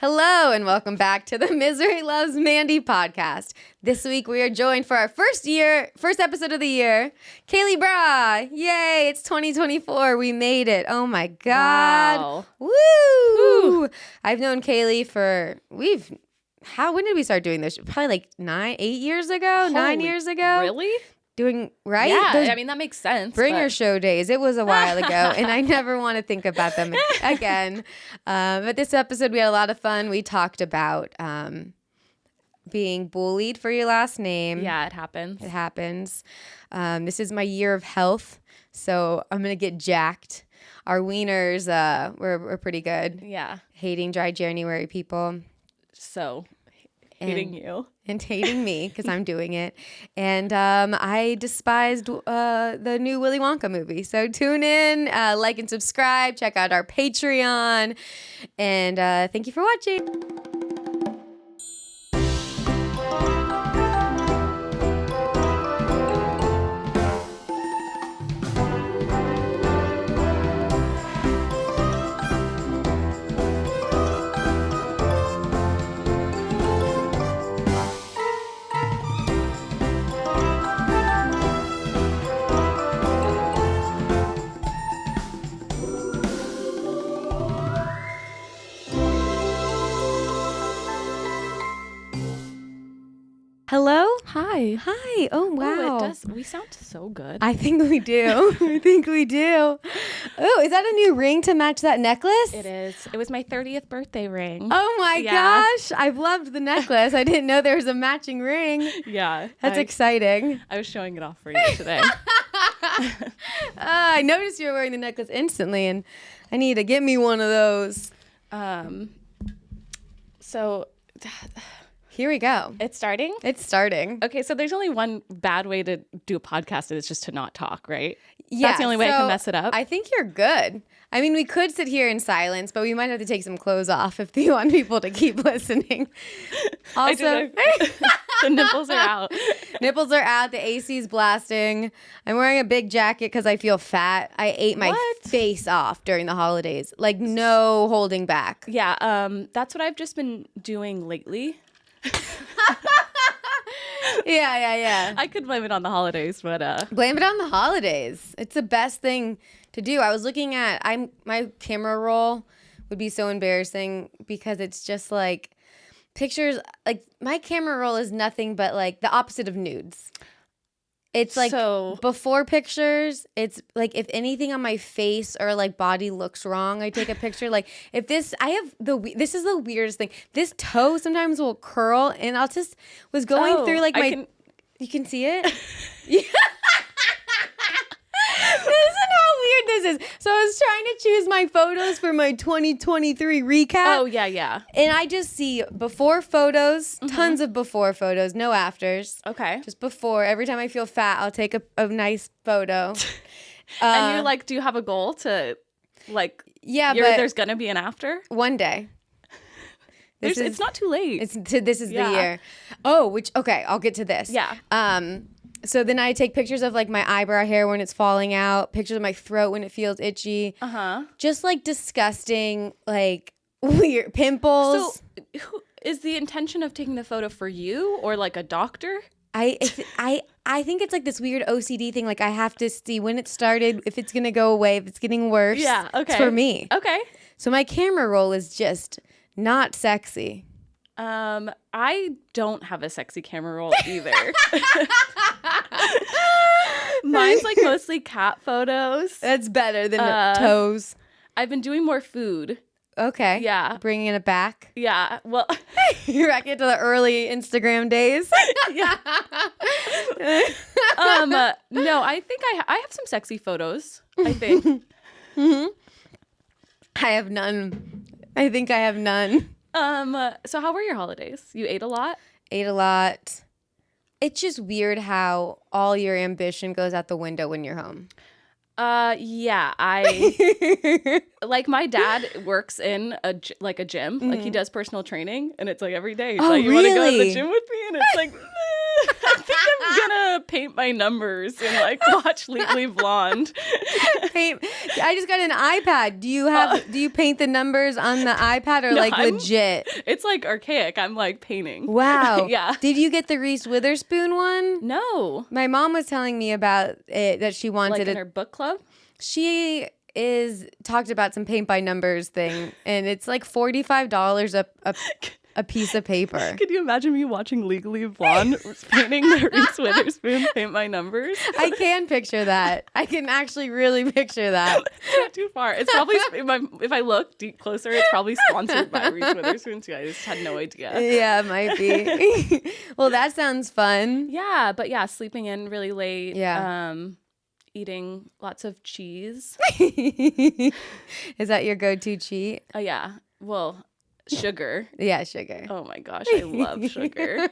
Hello and welcome back to the Misery Loves Mandy podcast. This week we are joined for our first episode of the year, Kaley Braa. Yay, it's 2024. We made it. Oh my God. Wow. Woo! I've known Kaley when did we start doing this? Probably like 9 years ago. Really? Doing, right? Yeah, that makes sense. Bringer show days. It was a while ago, and I never want to think about them again. But this episode, we had a lot of fun. We talked about being bullied for your last name. Yeah, it happens. It happens. This is my year of health, so I'm going to get jacked. Our wieners, we're pretty good. Yeah. Hating dry January people. So, hating you. And hating me because I'm doing it. And I despised the new Willy Wonka movie. So tune in, like and subscribe, check out our Patreon. And thank you for watching. Hello? Hi. Hi. Oh, wow. We sound so good. I think we do. Oh, is that a new ring to match that necklace? It is. It was my 30th birthday ring. Oh my gosh. I've loved the necklace. I didn't know there was a matching ring. Yeah. That's exciting. I was showing it off for you today. I noticed you were wearing the necklace instantly, and I need to get me one of those. So... Here we go. It's starting? It's starting. Okay, so there's only one bad way to do a podcast, and it's just to not talk, right? Yeah. That's the only way I can mess it up. I think you're good. I mean, we could sit here in silence, but we might have to take some clothes off if you want people to keep listening. Also, the nipples are out. Nipples are out. The AC's blasting. I'm wearing a big jacket because I feel fat. I ate my face off during the holidays. Like, no holding back. Yeah, that's what I've just been doing lately. Yeah. I could blame it on the holidays, but blame it on the holidays. It's the best thing to do. I was looking at my camera roll would be so embarrassing because it's just like pictures. Like my camera roll is nothing but like the opposite of nudes. It's like before pictures, it's like if anything on my face or like body looks wrong, I take a picture. Like if this is the weirdest thing. This toe sometimes will curl and I'll just was going through like you can see it? Yeah. This is how weird this is. So I was trying to choose my photos for my 2023 recap. Oh, yeah. And I just see before photos, tons of before photos, no afters. Okay. Just before. Every time I feel fat, I'll take a nice photo. And you're like, do you have a goal to like, but there's going to be an after? One day. It's not too late. This is the year. Oh, okay, I'll get to this. Yeah. So then I take pictures of like my eyebrow hair when it's falling out, pictures of my throat when it feels itchy. Just like disgusting, like weird pimples. So is the intention of taking the photo for you or like a doctor? I think it's like this weird OCD thing. Like I have to see when it started, if it's going to go away, if it's getting worse. Yeah, okay. It's for me. Okay. So my camera roll is just not sexy. I don't have a sexy camera roll either. Mine's like mostly cat photos. That's better than toes. I've been doing more food. Okay. Yeah. Bringing it back. Yeah. Well, you're back into the early Instagram days. Yeah. No, I think I have some sexy photos, I think. I have none. I think I have none. So how were your holidays? You ate a lot? Ate a lot. It's just weird how all your ambition goes out the window when you're home. Yeah, I like my dad works in a gym, like he does personal training, and it's like every day. He's like, you want to go to the gym with me? And it's like, I think I'm gonna paint my numbers and like watch Legally Blonde. I just got an iPad. Do you paint the numbers on the iPad or legit? It's like archaic. I'm like painting. Wow. Yeah. Did you get the Reese Witherspoon one? No. My mom was telling me about it, that she wanted like in her book club. She talked about some paint by numbers thing, and it's like $45 a piece of paper. Could you imagine me watching Legally Blonde painting the Reese Witherspoon paint by numbers? I can picture that. I can actually really picture that. It's not too far. It's probably, if I look deep closer, it's probably sponsored by Reese Witherspoon too. I just had no idea. Yeah, it might be. Well, that sounds fun. Yeah, but yeah, sleeping in really late. Yeah. Eating lots of cheese. Is that your go-to cheat? Oh yeah. Well, sugar. Yeah, sugar. Oh my gosh, I love sugar.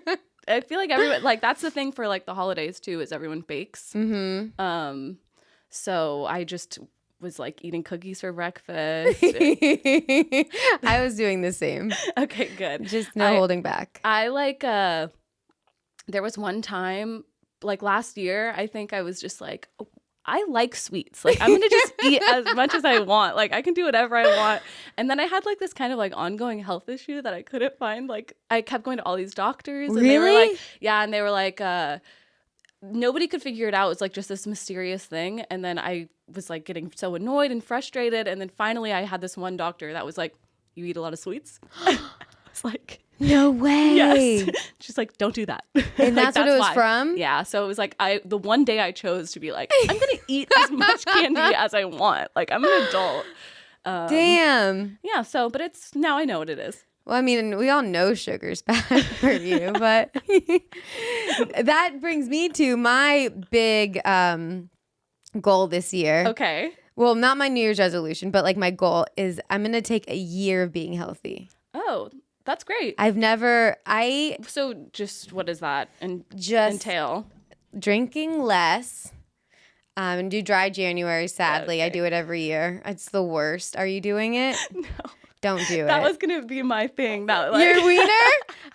I feel like everyone, like, that's the thing for like the holidays too, is everyone bakes. Mm-hmm. So I just was like eating cookies for breakfast. I was doing the same. Okay, good. Just no holding back. I like there was one time like last year, I think I was just like, oh, I like sweets. Like, I'm going to just eat as much as I want. Like, I can do whatever I want. And then I had like this kind of like ongoing health issue that I couldn't find. Like, I kept going to all these doctors. And they were like, yeah. And they were like, nobody could figure it out. It was like just this mysterious thing. And then I was like getting so annoyed and frustrated. And then finally I had this one doctor that was like, you eat a lot of sweets? It's like, no way. Yes. She's like, don't do that. And that's what it was from? Yeah. So it was like the one day I chose to be like, I'm going to eat as much candy as I want. Like, I'm an adult. Damn. Yeah. So, but now I know what it is. Well, I mean, we all know sugar's bad for you, but that brings me to my big goal this year. Okay. Well, not my New Year's resolution, but like my goal is I'm going to take a year of being healthy. Oh, that's great. So just what does that entail? Drinking less. And do dry January, sadly. Okay. I do it every year. It's the worst. Are you doing it? No. Don't do it. That was going to be my thing. Your wiener?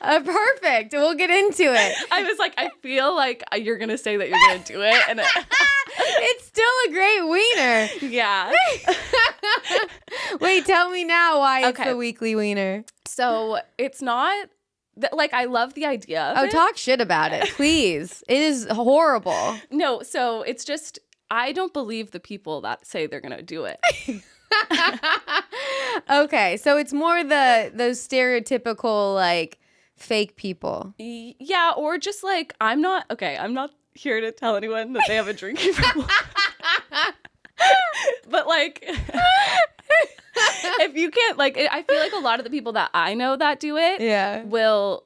Perfect. We'll get into it. I was like, I feel like you're going to say that you're going to do it. And it's still a great wiener. Yeah. Wait, tell me now why it's the weekly wiener. So it's not... Like, I love the idea of it. Talk shit about it, please. It is horrible. No, so it's just, I don't believe the people that say they're going to do it. Okay, so it's more those stereotypical, like, fake people. Yeah, or just like, I'm not here to tell anyone that they have a drinking problem. But like... if you can't, like, I feel like a lot of the people that I know that do it will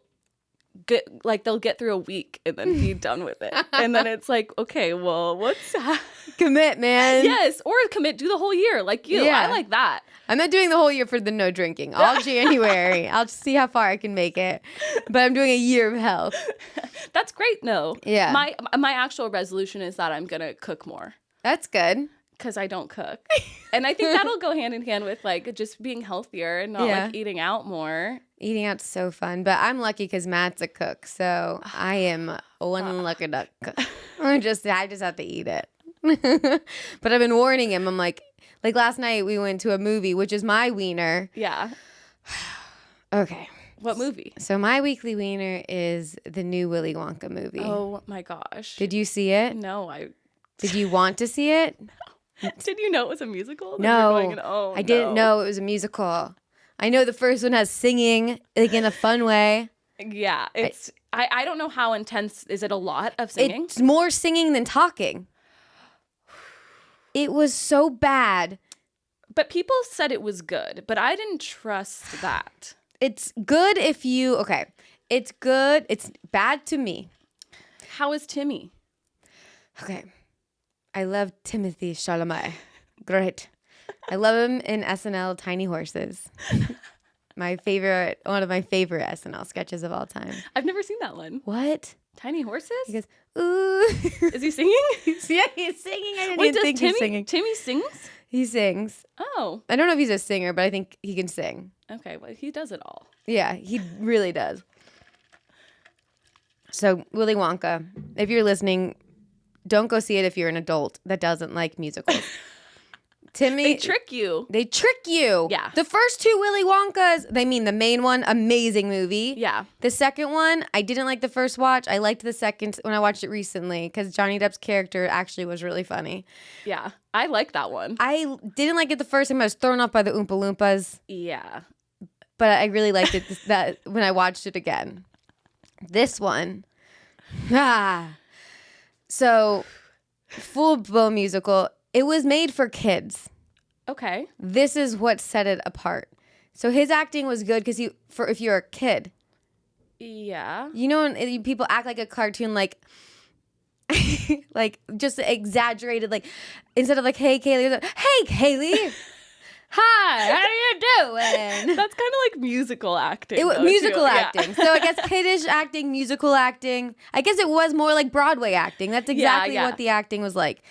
get, like, they'll get through a week and then be done with it. And then it's like, okay, well, what's that? Commit, man. Yes, or do the whole year like you. Yeah. I like that. I'm not doing the whole year for the no drinking. All January. I'll just see how far I can make it. But I'm doing a year of health. That's great, no. Yeah. My actual resolution is that I'm going to cook more. That's good. Because I don't cook. And I think that'll go hand in hand with like just being healthier and not like eating out more. Eating out's so fun. But I'm lucky because Matt's a cook. So I am one lucky duck. I just have to eat it. But I've been warning him. I'm like last night we went to a movie, which is my wiener. Yeah. Okay. What movie? So my weekly wiener is the new Willy Wonka movie. Oh my gosh. Did you see it? No, Did you want to see it? Did you know it was a musical? No, I didn't know it was a musical. I know the first one has singing, like in a fun way. Yeah, I don't know how intense. Is it a lot of singing? It's more singing than talking. It was so bad. But people said it was good, but I didn't trust that. It's good if you, okay. It's good. It's bad to me. How is Timmy? Okay. I love Timothy Chalamet. Great. I love him in SNL Tiny Horses. One of my favorite SNL sketches of all time. I've never seen that one. What? Tiny Horses? He goes, ooh. Is he singing? Yeah, he's singing. I didn't think he's singing. Timmy sings? He sings. Oh. I don't know if he's a singer, but I think he can sing. Okay, well, he does it all. Yeah, he really does. So Willy Wonka, if you're listening, don't go see it if you're an adult that doesn't like musicals. Timmy, They trick you. They trick you. Yeah. The first two Willy Wonkas, the main one, amazing movie. Yeah. The second one, I didn't like the first watch. I liked the second when I watched it recently because Johnny Depp's character actually was really funny. Yeah. I like that one. I didn't like it the first time. I was thrown off by the Oompa Loompas, Yeah. but I really liked it that when I watched it again. This one, so full-blown musical. It was made for kids. Okay. This is what set it apart. So his acting was good because if you're a kid, Yeah. you know, when people act like a cartoon, like, like just exaggerated, like instead of like, "Hey Kaley," like, "Hey Kaley, hi, how you doing?" That's kind of like musical acting. Musical too. acting. Yeah. So I guess kiddish acting, musical acting. I guess it was more like Broadway acting. That's exactly yeah. what the acting was like.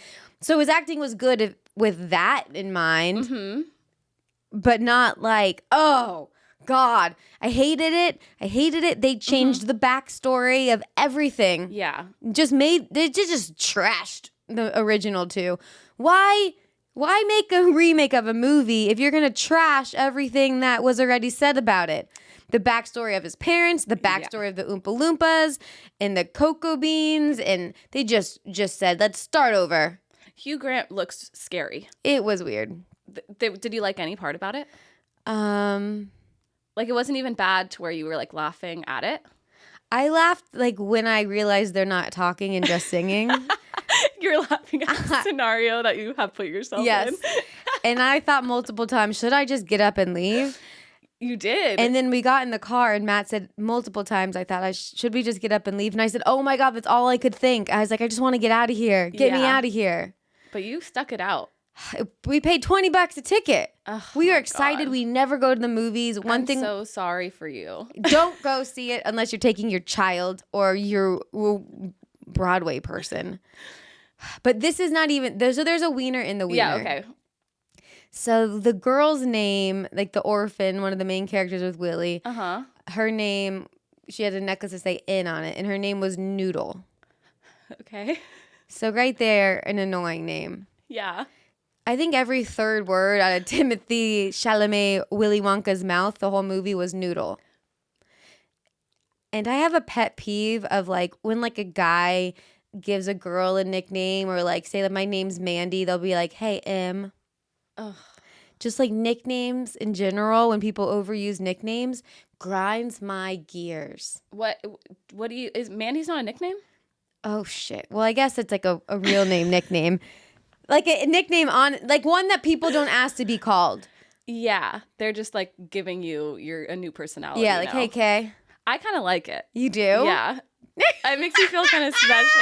So his acting was good with that in mind, Mm-hmm. but not like, oh God, I hated it. They changed the backstory of everything. Yeah. They just trashed the original two. Why make a remake of a movie if you're gonna trash everything that was already said about it? The backstory of his parents, the backstory of the Oompa Loompas, and the cocoa beans, and they just said, let's start over. Hugh Grant looks scary. It was weird. Did you like any part about it? Um, Like, it wasn't even bad to where you were like laughing at it. I laughed like when I realized they're not talking and just singing. You're laughing at the scenario that you have put yourself Yes. in. And I thought multiple times, should I just get up and leave? You did. And then we got in the car and Matt said multiple times, I thought, should we just get up and leave? And I said, oh my God, that's all I could think. I was like, I just want to get out of here. Get me Yeah. out of here. But you stuck it out. We paid $20 a ticket. Oh, We are my excited. God. We never go to the movies. One I'm thing, so sorry for you. don't go see it unless you're taking your child or your Broadway person. But this is not even, there's a wiener in the wiener. Yeah, okay. So the girl's name, like the orphan, one of the main characters with Willy, Uh-huh. her name, she had a necklace to say "in" on it, and her name was Noodle. Okay. So right there, an annoying name. Yeah. I think every third word out of Timothy Chalamet, Willy Wonka's mouth, the whole movie was noodle. And I have a pet peeve of like when like a guy gives a girl a nickname or like say that my name's Mandy, they'll be like, "Hey, M." Ugh. Just like nicknames in general, when people overuse nicknames, grinds my gears. What do you, is Mandy's not a nickname? Oh shit. Well, I guess it's like a real name nickname. Like a nickname on like one that people don't ask to be called. Yeah. They're just like giving you a new personality. Yeah, like, now. "Hey Kay." I kind of like it. You do? Yeah. It makes me feel kind of special.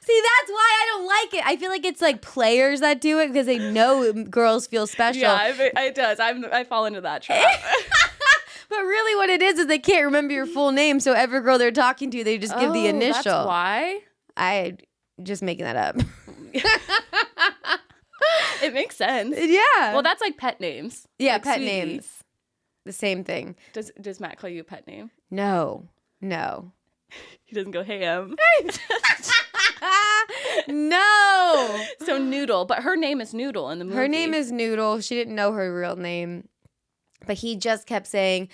See, that's why I don't like it. I feel like it's like players that do it because they know girls feel special. Yeah, it does. I fall into that trap. But really what it is they can't remember your full name. So every girl they're talking to, they just give the initial. That's why? I just making that up. It makes sense. Yeah. Well, that's like pet names. Yeah, Like pet Sweetie. names. The same thing. Does Matt call you a pet name? No. He doesn't go, "Hey, No. So Noodle, but her name is Noodle in the movie. Her name is Noodle. She didn't know her real name. But he just kept saying,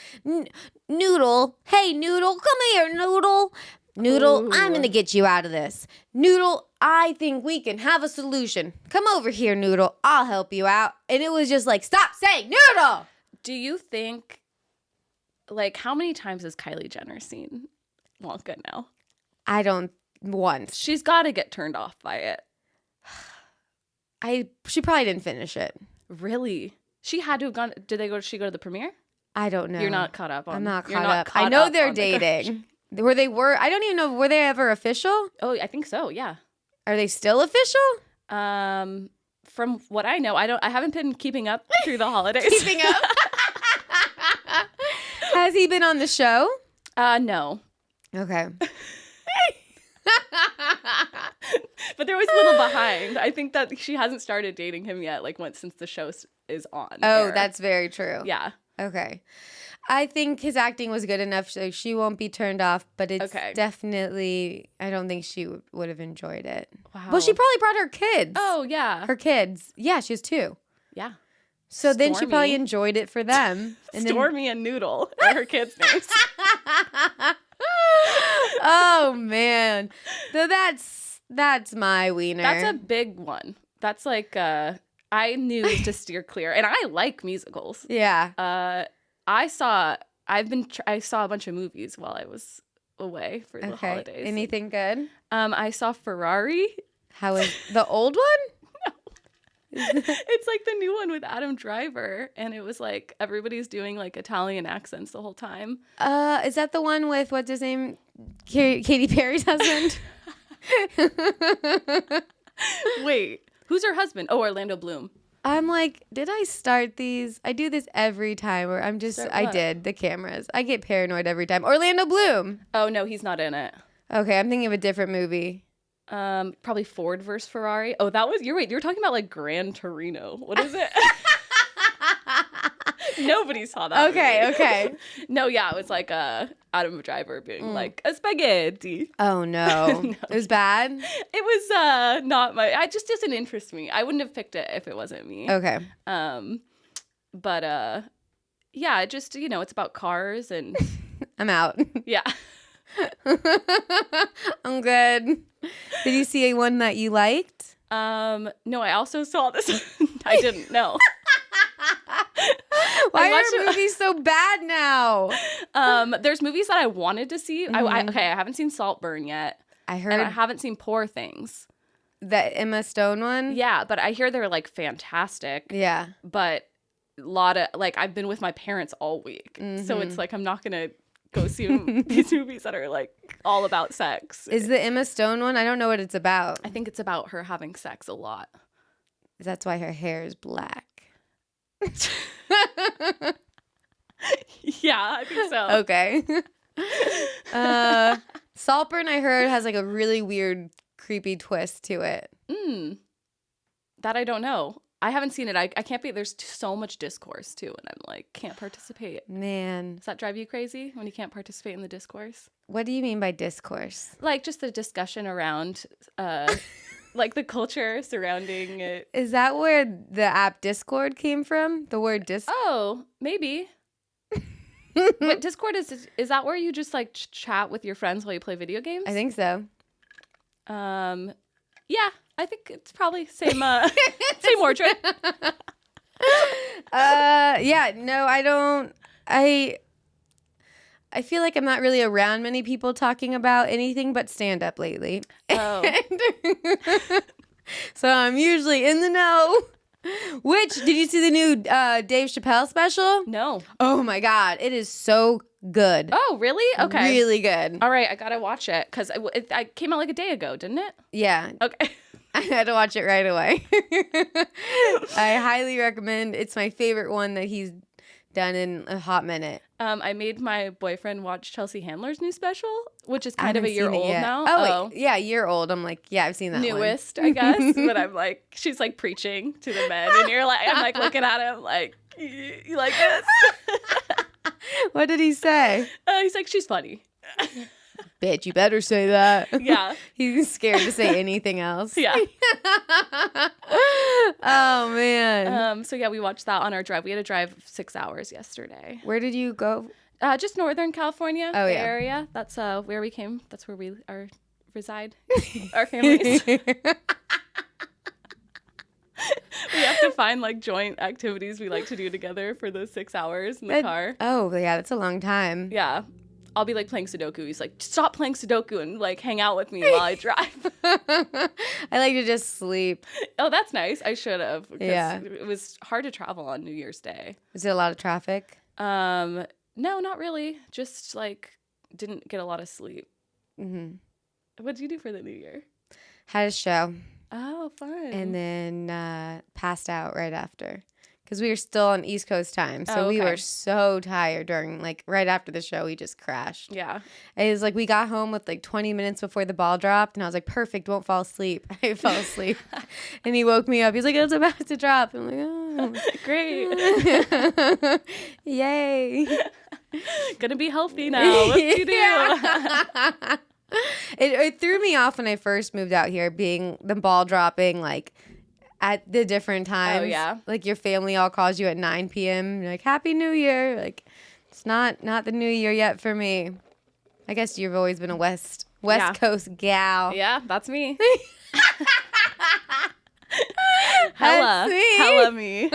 "Noodle, hey, Noodle, come here, Noodle. Noodle, Ooh. I'm going to get you out of this. Noodle, I think we can have a solution. Come over here, Noodle. I'll help you out." And it was just like, stop saying Noodle. Do you think, like, how many times has Kylie Jenner seen Wonka now? I don't, once. She's got to get turned off by it. She probably didn't finish it. Really? She had to have gone. Did she go to the premiere? I don't know. You're not caught up on. I'm not you're caught not up. caught I know up they're on the dating. I don't even know, were they ever official? Oh, I think so. Yeah. Are they still official? From what I know, I haven't been keeping up through the holidays. Keeping up? Has he been on the show? No. Okay. But they're always a little behind. I think that she hasn't started dating him yet, like since the show is on. Oh, air. that's very true. Yeah. Okay. I think his acting was good enough so she won't be turned off, but it's Okay. definitely, I don't think she would have enjoyed it. Wow. Well, she probably brought her kids. Oh, yeah. Her kids. Yeah, she has 2. Yeah. So then she Stormy. probably enjoyed it for them. And Stormy and Noodle are her kids' names. Oh, man. So that's my wiener. That's a big one. That's like, I knew to steer clear. And I like musicals. Yeah. I saw a bunch of movies while I was away for the holidays. Anything good? I saw Ferrari. How is the old one? It's like the new one with Adam Driver, and it was like everybody's doing like Italian accents the whole time. Is that the one with what's his name? Katy Perry's husband? Wait, who's her husband? Oh, Orlando Bloom. I'm like, did I start these? I do this every time where I'm just, Start I what? did the cameras. I get paranoid every time. Orlando Bloom. Oh no, he's not in it. Okay, I'm thinking of a different movie. Probably Ford versus Ferrari. Oh, that was, you were talking about like Gran Torino. What is it? Nobody saw that. Okay. No, yeah, it was like Adam Driver being like a spaghetti. Oh no. No. It was bad? It was not my. I just doesn't interest me. I wouldn't have picked it if it wasn't me. Okay. But yeah, it just it's about cars and I'm out. yeah. I'm good. Did you see one that you liked? No, I also saw this. I didn't know. Why are movies so bad now? There's movies that I wanted to see. I haven't seen Saltburn yet. I heard And I haven't seen Poor Things. that Emma Stone one. Yeah, but I hear they're like fantastic. Yeah. But a lot of like I've been with my parents all week. So it's like I'm not gonna go see these movies that are like all about sex. Is the Emma Stone one? I don't know what it's about. I think it's about her having sex a lot. That's why her hair is black. Yeah, I think so. Okay. Saltburn, I heard, has like a really weird, creepy twist to it. That I don't know. I haven't seen it. I can't be. There's so much discourse too, and I'm like, can't participate. Man. Does that drive you crazy when you can't participate in the discourse? What do you mean by discourse? Like just the discussion around, like the culture surrounding it. Is that where the app Discord came from? The word Discord? Oh, maybe. But Discord is that where you just like chat with your friends while you play video games? I think so. Yeah, I think it's probably same same origin. Yeah, no, I don't. I feel like I'm not really around many people talking about anything but stand up lately. Oh. So I'm usually in the know. Which, did you see the new Dave Chappelle special? No. Oh my God, it is so good. Oh, really? Okay. Really good. All right, I gotta watch it because it came out like a day ago, didn't it? Yeah. Okay. I had to watch it right away. I highly recommend. It's my favorite one that he's done in a hot minute. I made my boyfriend watch Chelsea Handler's new special, which is kind of a haven't year seen it old yet. now. Oh, wait, yeah, year old. I'm like, yeah, I've seen that Newest, I guess. But I'm like, she's like preaching to the men, and I'm like looking at him like, you like this? one. What did he say? He's like, she's funny. Bitch, you better say that. Yeah. He's scared to say anything else. Yeah. Oh, man. So yeah, we watched that on our drive. We had to drive 6 hours yesterday. Where did you go? Just Northern California Oh, Bay yeah. area. That's where we came. That's where we reside. Our families. We have to find like joint activities we like to do together for those 6 hours in the car. Oh, yeah, that's a long time. Yeah. I'll be like playing Sudoku. He's like, stop playing Sudoku and like hang out with me while I drive. I like to just sleep. Oh, that's nice. I should have. Yeah. It was hard to travel on New Year's Day. Is it a lot of traffic? No, not really. Just like didn't get a lot of sleep. Mm-hmm. What did you do for the New Year? Had a show Oh, fun. and then passed out right after. Because we were still on East Coast time. So Oh, we okay. were so tired during, like, right after the show, we just crashed. Yeah. It was like we got home with like 20 minutes before the ball dropped. And I was like, perfect, won't fall asleep. I fell asleep. And he woke me up. He's like, it's about to drop. I'm like, oh. Great. Yay. Gonna be healthy now. What do you do? Yeah. It threw me off when I first moved out here, being the ball dropping like at the different times. Oh, yeah. Like your family all calls you at 9 p.m. You're like, Happy New Year. Like it's not the New Year yet for me. I guess you've always been a West Coast gal. Yeah, that's me. Hella me.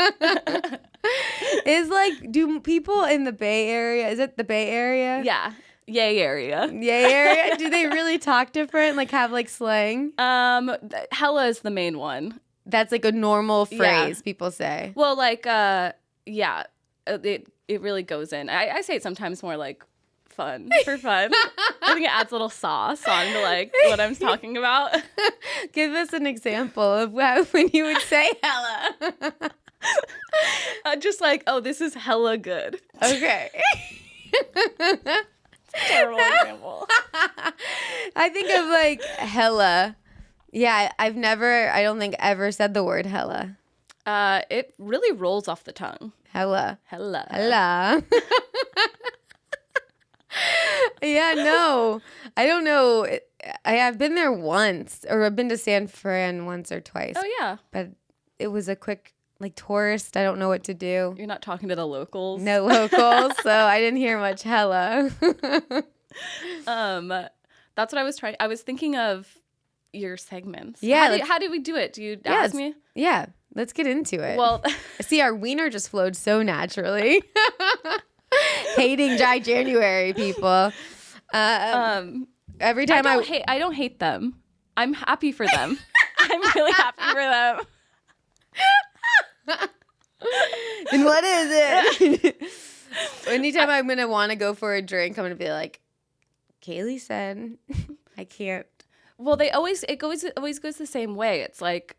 Is like, do people in the Bay Area, is it the Bay Area? Yeah. Yay area. Yay area? Do they really talk different? Like have like slang? Hella is the main one. That's like a normal phrase people say. Well, like, yeah, it really goes in. I say it sometimes more like for fun. I think it adds a little sauce onto like what I'm talking about. Give us an example of when you would say hella. Just like, oh, this is hella good. Okay. Terrible example. I think of like hella. Yeah, I don't think ever said the word hella. It really rolls off the tongue. Hella. Hella. Hella. Yeah, no. I don't know. I've been there once, or I've been to San Fran once or twice. Oh, yeah. But it was a quick, like, tourist. I don't know what to do. You're not talking to the locals. No locals, so I didn't hear much hella. That's what I was trying. I was thinking of your segments. Yeah. How do we do it? Do you ask me? Yeah. Let's get into it. Well, see, our wiener just flowed so naturally. Hating dry January, people. Every time I don't hate them. I'm happy for them. I'm really happy for them. Then what is it? Anytime I'm gonna want to go for a drink, I'm gonna be like, Kaley said, I can't. Well, it always goes the same way. It's like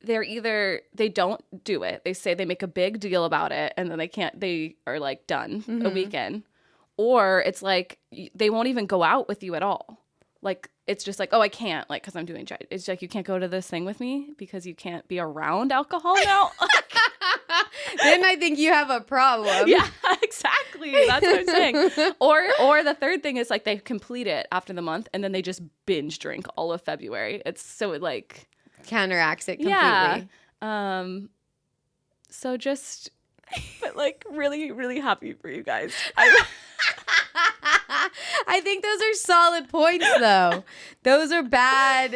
they don't do it. They say they make a big deal about it, and then they are like done a weekend. Or it's like they won't even go out with you at all. Like it's just like, oh, I can't, like, because I'm doing dry. It's like, you can't go to this thing with me because you can't be around alcohol now. Then I think you have a problem. Yeah, exactly. That's what I'm saying. Or the third thing is like they complete it after the month and then they just binge drink all of February. It's so it like counteracts it completely. Yeah. So just, but like really, really happy for you guys. I think those are solid points, though. Those are bad.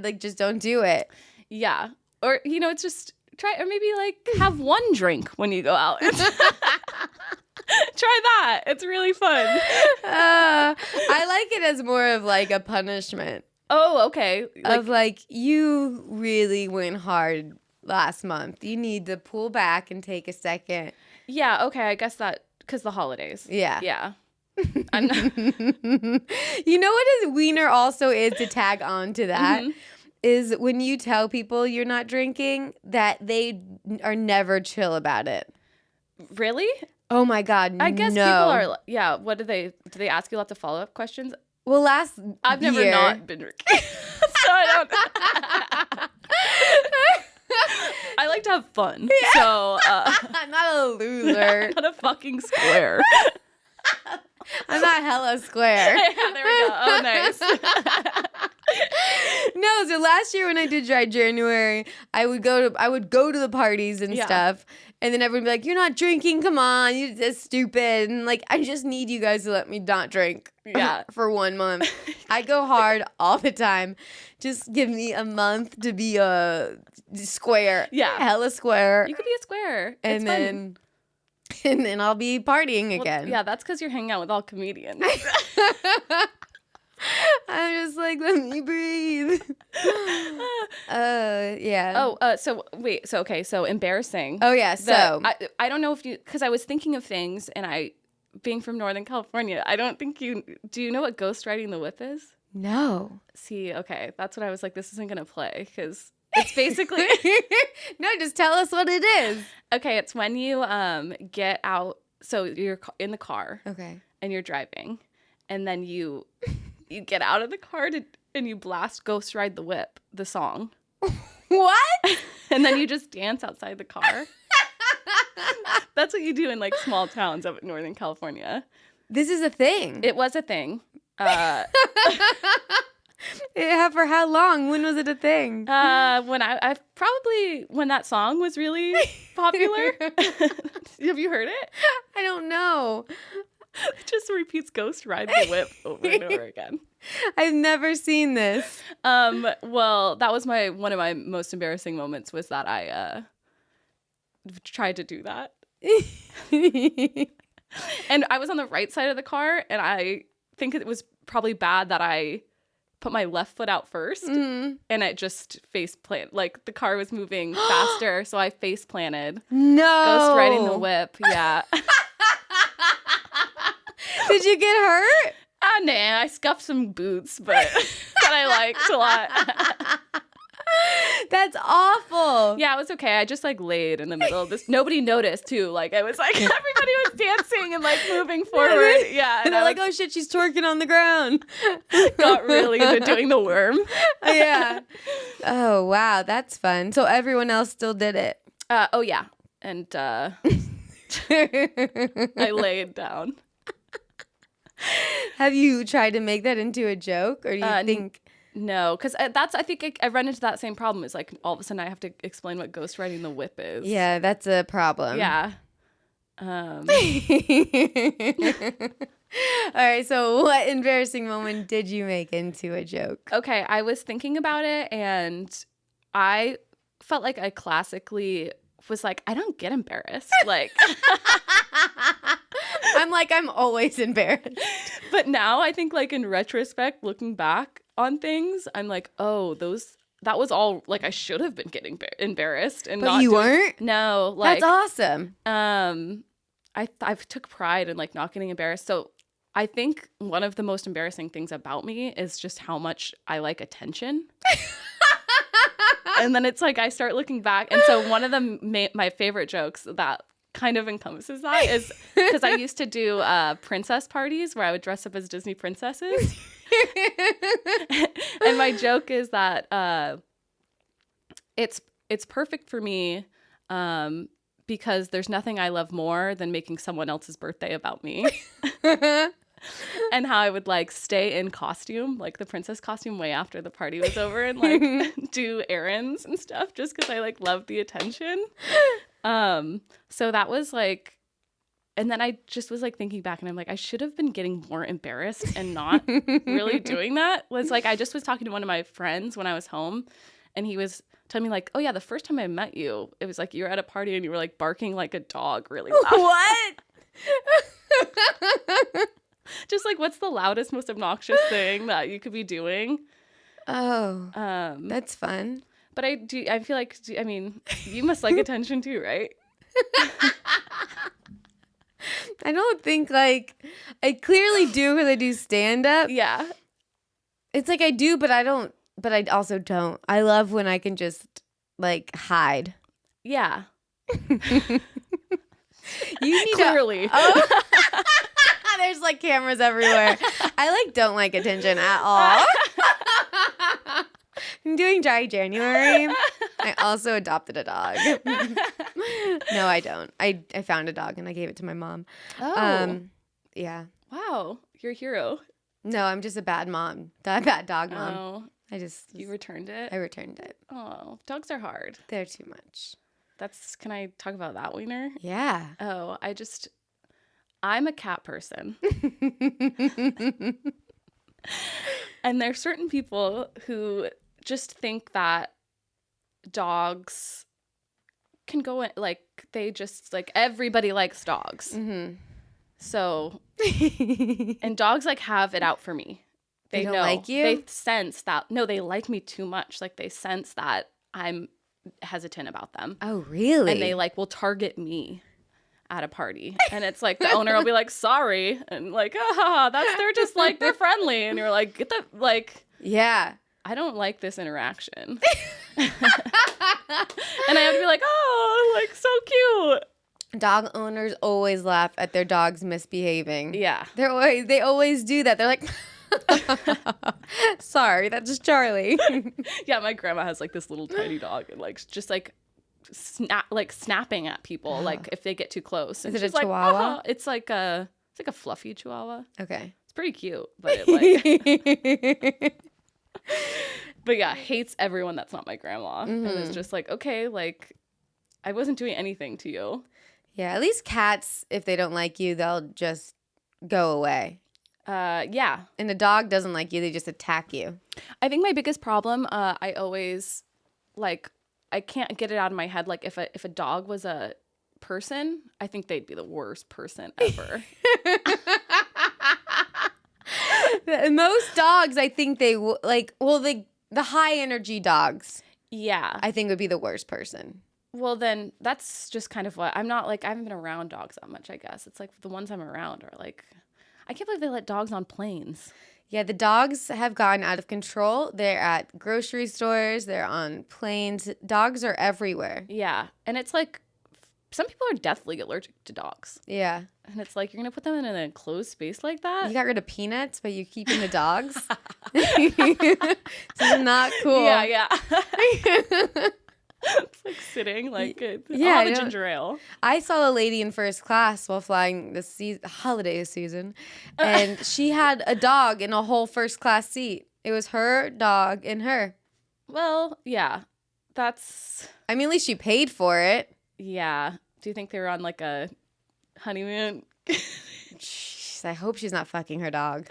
Like, just don't do it. Yeah. Or, it's just try, or maybe like have one drink when you go out. Try that. It's really fun. I like it as more of like a punishment. Oh, okay. Of like, you really went hard last month. You need to pull back and take a second. Yeah, okay. I guess that, because the holidays. Yeah. Yeah. You know what a wiener also is, to tag on to that, is when you tell people you're not drinking, that they are never chill about it. Really? Oh my God, I guess people are, yeah. What do they ask you lots of follow-up questions? Well, I've never not been drinking. So I don't. I like to have fun. Yeah. So I'm not a loser. Not a fucking square. I'm not hella square. Yeah, there we go. Oh, nice. No, so last year when I did dry January, I would go to the parties and stuff, and then everyone would be like, "You're not drinking, come on, you're just stupid." And like, I just need you guys to let me not drink. Yeah. For 1 month. I go hard all the time. Just give me a month to be a square. Yeah. Hella square. You could be a square. And it's then and then I'll be partying again. Yeah, that's because you're hanging out with all comedians. I'm just like, let me breathe. Yeah. Oh, so wait. So, okay. So embarrassing. Oh, yeah. So I don't know if you, because I was thinking of things, and being from Northern California, I don't think do you know what ghost riding the whip is? No. See, okay. That's what I was like, this isn't going to play, because it's basically. No, just tell us what it is. Okay. It's when you get out. So you're in the car. Okay. And you're driving. And then you get out of the car and you blast Ghost Ride the Whip, the song. What? And then you just dance outside the car. That's what you do in like small towns up in Northern California. This is a thing. It was a thing. Yeah, for how long? When was it a thing? When I probably when that song was really popular. Have you heard it? I don't know. It just repeats "Ghost Ride the Whip" over and over again. I've never seen this. Well, that was one of my most embarrassing moments was that I tried to do that. And I was on the right side of the car, and I think it was probably bad that I put my left foot out first, and it just face planted. Like the car was moving faster, so I face planted. No. Ghost riding the whip. Yeah. Did you get hurt? Nah, I scuffed some boots, but that I liked a lot. That's awful. Yeah, it was okay. I just like laid in the middle of this. Nobody noticed too. Like I was like everybody was dancing and like moving forward. Yeah, And they're like, oh shit, she's twerking on the ground. got really into doing the worm. Yeah. Oh wow, that's fun. So everyone else still did it. Oh yeah, and I laid down. Have you tried to make that into a joke, or do you think? No, because I think I run into that same problem. Is like all of a sudden I have to explain what ghost riding the whip is. Yeah, that's a problem. Yeah. All right, so what embarrassing moment did you make into a joke? Okay, I was thinking about it, and I felt like I classically was like, I don't get embarrassed. Like, I'm always embarrassed. but now I think like in retrospect, looking back on things, I'm like, oh, that was all like I should have been getting embarrassed, and But not you weren't? No, like That's awesome. I took pride in like not getting embarrassed. So I think one of the most embarrassing things about me is just how much I like attention. And then it's like I start looking back, and so one of my favorite jokes that kind of encompasses that is because I used to do princess parties where I would dress up as Disney princesses. And my joke is that it's perfect for me because there's nothing I love more than making someone else's birthday about me. And how I would like stay in costume, like the princess costume, way after the party was over, and like do errands and stuff just because I like love the attention. So that was like, and then I just was like thinking back, and I'm like, I should have been getting more embarrassed and not really doing that. Was like, I just was talking to one of my friends when I was home, and he was telling me like, oh yeah, the first time I met you, it was like you were at a party and you were like barking like a dog really loud. What? Just like, what's the loudest, most obnoxious thing that you could be doing? Oh, that's fun. But I feel like, I mean, you must like attention too, right? I don't think like I clearly do because I do stand up. Yeah. It's like I do, but I don't. But I also don't. I love when I can just like hide. Yeah. You need Clearly. Oh. There's like cameras everywhere. I like don't like attention at all. I'm doing dry January. I also adopted a dog. No, I don't. I found a dog and I gave it to my mom. Oh. Yeah. Wow. You're a hero. No, I'm just a bad mom. A bad dog mom. Oh. You returned it? I returned it. Oh, dogs are hard. They're too much. Can I talk about that, Wiener? Yeah. Oh, I'm a cat person. And there's certain people who just think that dogs can go in, like, they just, like, everybody likes dogs. Mm-hmm. So, and dogs, like, have it out for me. They don't know. like you? They sense that, no, they like me too much. Like, they sense that I'm hesitant about them. Oh, really? And they, like, will target me at a party. And it's like, the owner will be like, sorry. And like, they're just like, they're friendly. And you're like, get the, like. Yeah. I don't like this interaction. And I have to be like, oh, like, so cute. Dog owners always laugh at their dogs misbehaving. Yeah. They always do that. They're like, sorry, that's just Charlie. Yeah, my grandma has like this little tiny dog, and like just like snapping at people like if they get too close. And Is it a she's like, chihuahua? "Oh." It's like a fluffy chihuahua. Okay. It's pretty cute, but it like but yeah, hates everyone that's not my grandma. And it's just like, okay, like I wasn't doing anything to you. Yeah, at least cats, if they don't like you, they'll just go away. Yeah. And a dog doesn't like you, they just attack you. I think my biggest problem, I always like I can't get it out of my head. Like if a dog was a person, I think they'd be the worst person ever. Most dogs, I think they the high energy dogs, Yeah. I think would be the worst person. Well, then that's just kind of what I'm not like. I haven't been around dogs that much, I guess. It's like the ones I'm around are like, I can't believe they let dogs on planes. Yeah, the dogs have gotten out of control. They're at grocery stores, they're on planes. Dogs are everywhere. Yeah. And it's like, some people are deathly allergic to dogs. Yeah. And it's like, you're going to put them in an enclosed space like that? You got rid of peanuts, but you keeping the dogs? This is not cool. Yeah. It's like sitting like Yeah, the ginger ale. I saw a lady in first class while flying the holiday season, and she had a dog in a whole first class seat. It was her dog and her. Well, yeah. That's... I mean, at least she paid for it. Yeah. Do you think they were on like a honeymoon? Jeez, I hope she's not fucking her dog.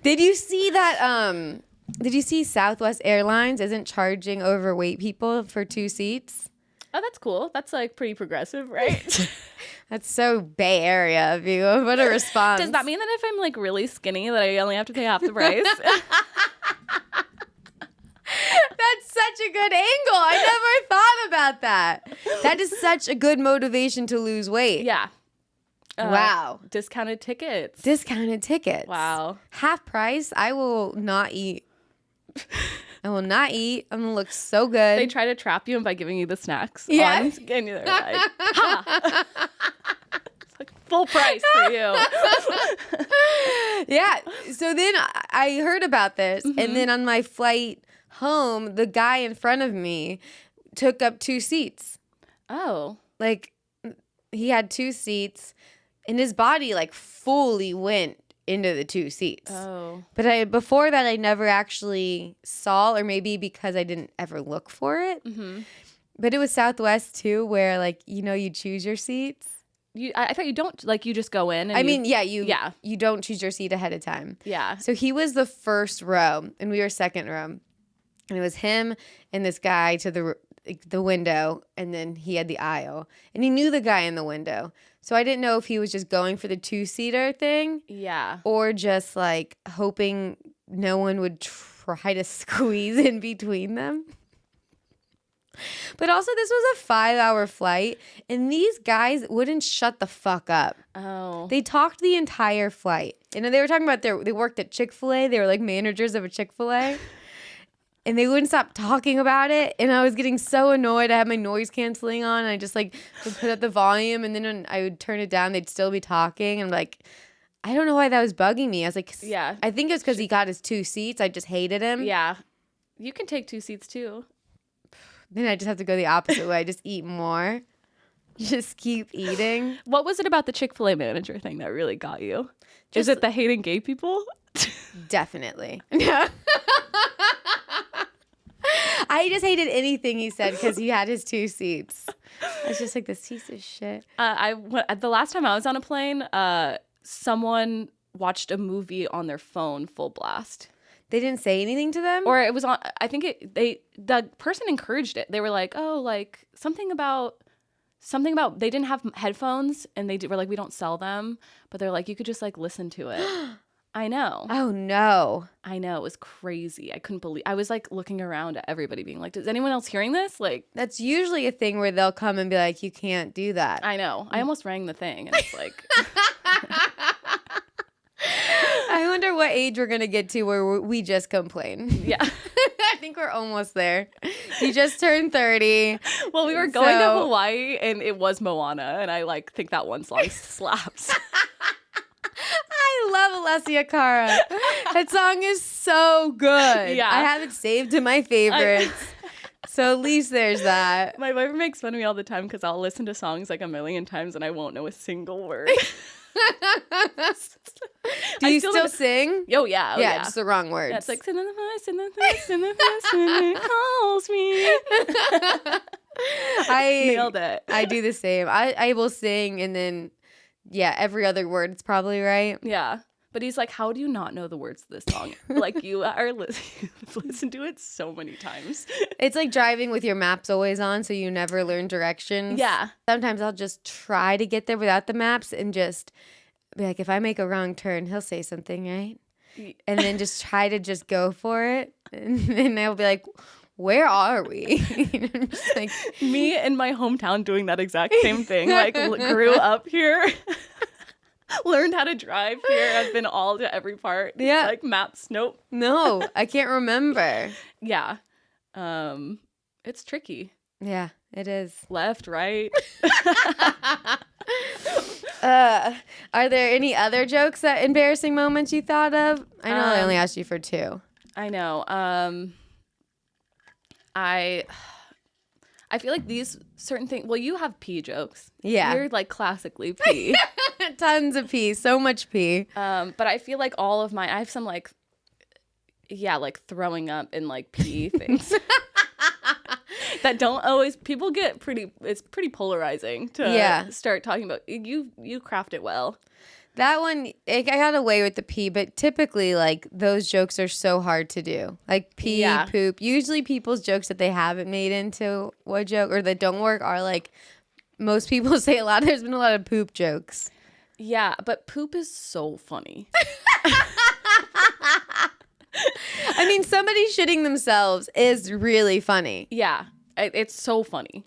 Did you see that? Did you see Southwest Airlines isn't charging overweight people for 2 seats? Oh, that's cool. That's like pretty progressive, right? That's so Bay Area of you. What a response. Does that mean that if I'm like really skinny that I only have to pay half the price? That's such a good angle. I never thought about that. That is such a good motivation to lose weight. Yeah. Wow. Discounted tickets. Discounted tickets. Wow. Half price. I will not eat. I will not eat. I'm going to look so good. They try to trap you by giving you the snacks. Yeah. And you're like, ha! It's like full price for you. Yeah. So then I heard about this. And then on my flight home, the guy in front of me took up 2 seats. Oh. Like, he had 2 seats, and his body, like, fully went into the 2 seats. Oh. But before that, I never actually saw, or maybe because I didn't ever look for it. Mm-hmm. But it was Southwest, too, where, like, you choose your seats. I thought you don't, like, you just go in. And you don't choose your seat ahead of time. Yeah. So he was the first row, and we were second row. And it was him and this guy to the window, and then he had the aisle. And he knew the guy in the window. So I didn't know if he was just going for the 2-seater thing. Yeah. Or just, like, hoping no one would try to squeeze in between them. But also, this was a 5-hour flight, and these guys wouldn't shut the fuck up. Oh. They talked the entire flight. And they were talking about they worked at Chick-fil-A. They were, like, managers of a Chick-fil-A. And they wouldn't stop talking about it. And I was getting so annoyed. I had my noise canceling on. And I just like would put up the volume. And then when I would turn it down, they'd still be talking. And like, I don't know why that was bugging me. I was like, yeah. I think it was because he got his 2 seats. I just hated him. Yeah. You can take 2 seats too. Then I just have to go the opposite way. I just eat more. Just keep eating. What was it about the Chick-fil-A manager thing that really got you? Is it the hating gay people? Definitely. I just hated anything he said because he had his 2 seats. I was just like, this piece of shit. The last time I was on a plane, someone watched a movie on their phone full blast. They didn't say anything to them? Or it was on, I think the person encouraged it. They were like, oh, like something about they didn't have headphones and were like, we don't sell them. But they're like, you could just like listen to it. I know. Oh, no. I know. It was crazy. I couldn't believe. I was like looking around at everybody being like, is anyone else hearing this? Like, that's usually a thing where they'll come and be like, you can't do that. I know. I almost rang the thing. And it's like. I wonder what age we're going to get to where we just complain. Yeah. I think we're almost there. You just turned 30. Well, we were going to Hawaii and it was Moana. And I like think that one song slaps. I love Alessia Cara. That song is so good. Yeah. I have it saved to my favorites. So at least there's that. My boyfriend makes fun of me all the time because I'll listen to songs like a million times and I won't know a single word. Do you still sing? Oh, yeah. Oh, yeah, just the wrong words. Yeah, it's like, send in the voice, in the voice, in the voice, when it calls me. I nailed it. I do the same. I will sing and then, yeah, every other word is probably right. Yeah. But he's like, how do you not know the words to this song? Like, you are listened to it so many times. It's like driving with your maps always on, so you never learn directions. Yeah. Sometimes I'll just try to get there without the maps and just be like, if I make a wrong turn, he'll say something, right? And then just try to just go for it. And then I'll be like, where are we? Just like, me in my hometown doing that exact same thing. Like, grew up here. Learned how to drive here. I've been all to every part. Yeah. Like maps. Nope. No, I can't remember. Yeah. It's tricky. Yeah, it is. Left, right. Are there any other jokes that embarrassing moments you thought of? I know I only asked you for 2. I know. I feel like these certain things. Well, you have pee jokes. Yeah. You're like classically pee. Tons of pee. So much pee. But I feel like all of mine, I have some like, yeah, like throwing up and like pee things. That don't always, people get it's pretty polarizing to start talking about. You craft it well. That one, I got away with the pee, but typically, like, those jokes are so hard to do. Like, pee, poop. Usually people's jokes that they haven't made into a joke or that don't work are, like, most people say a lot. There's been a lot of poop jokes. Yeah, but poop is so funny. I mean, somebody shitting themselves is really funny. Yeah, it's so funny.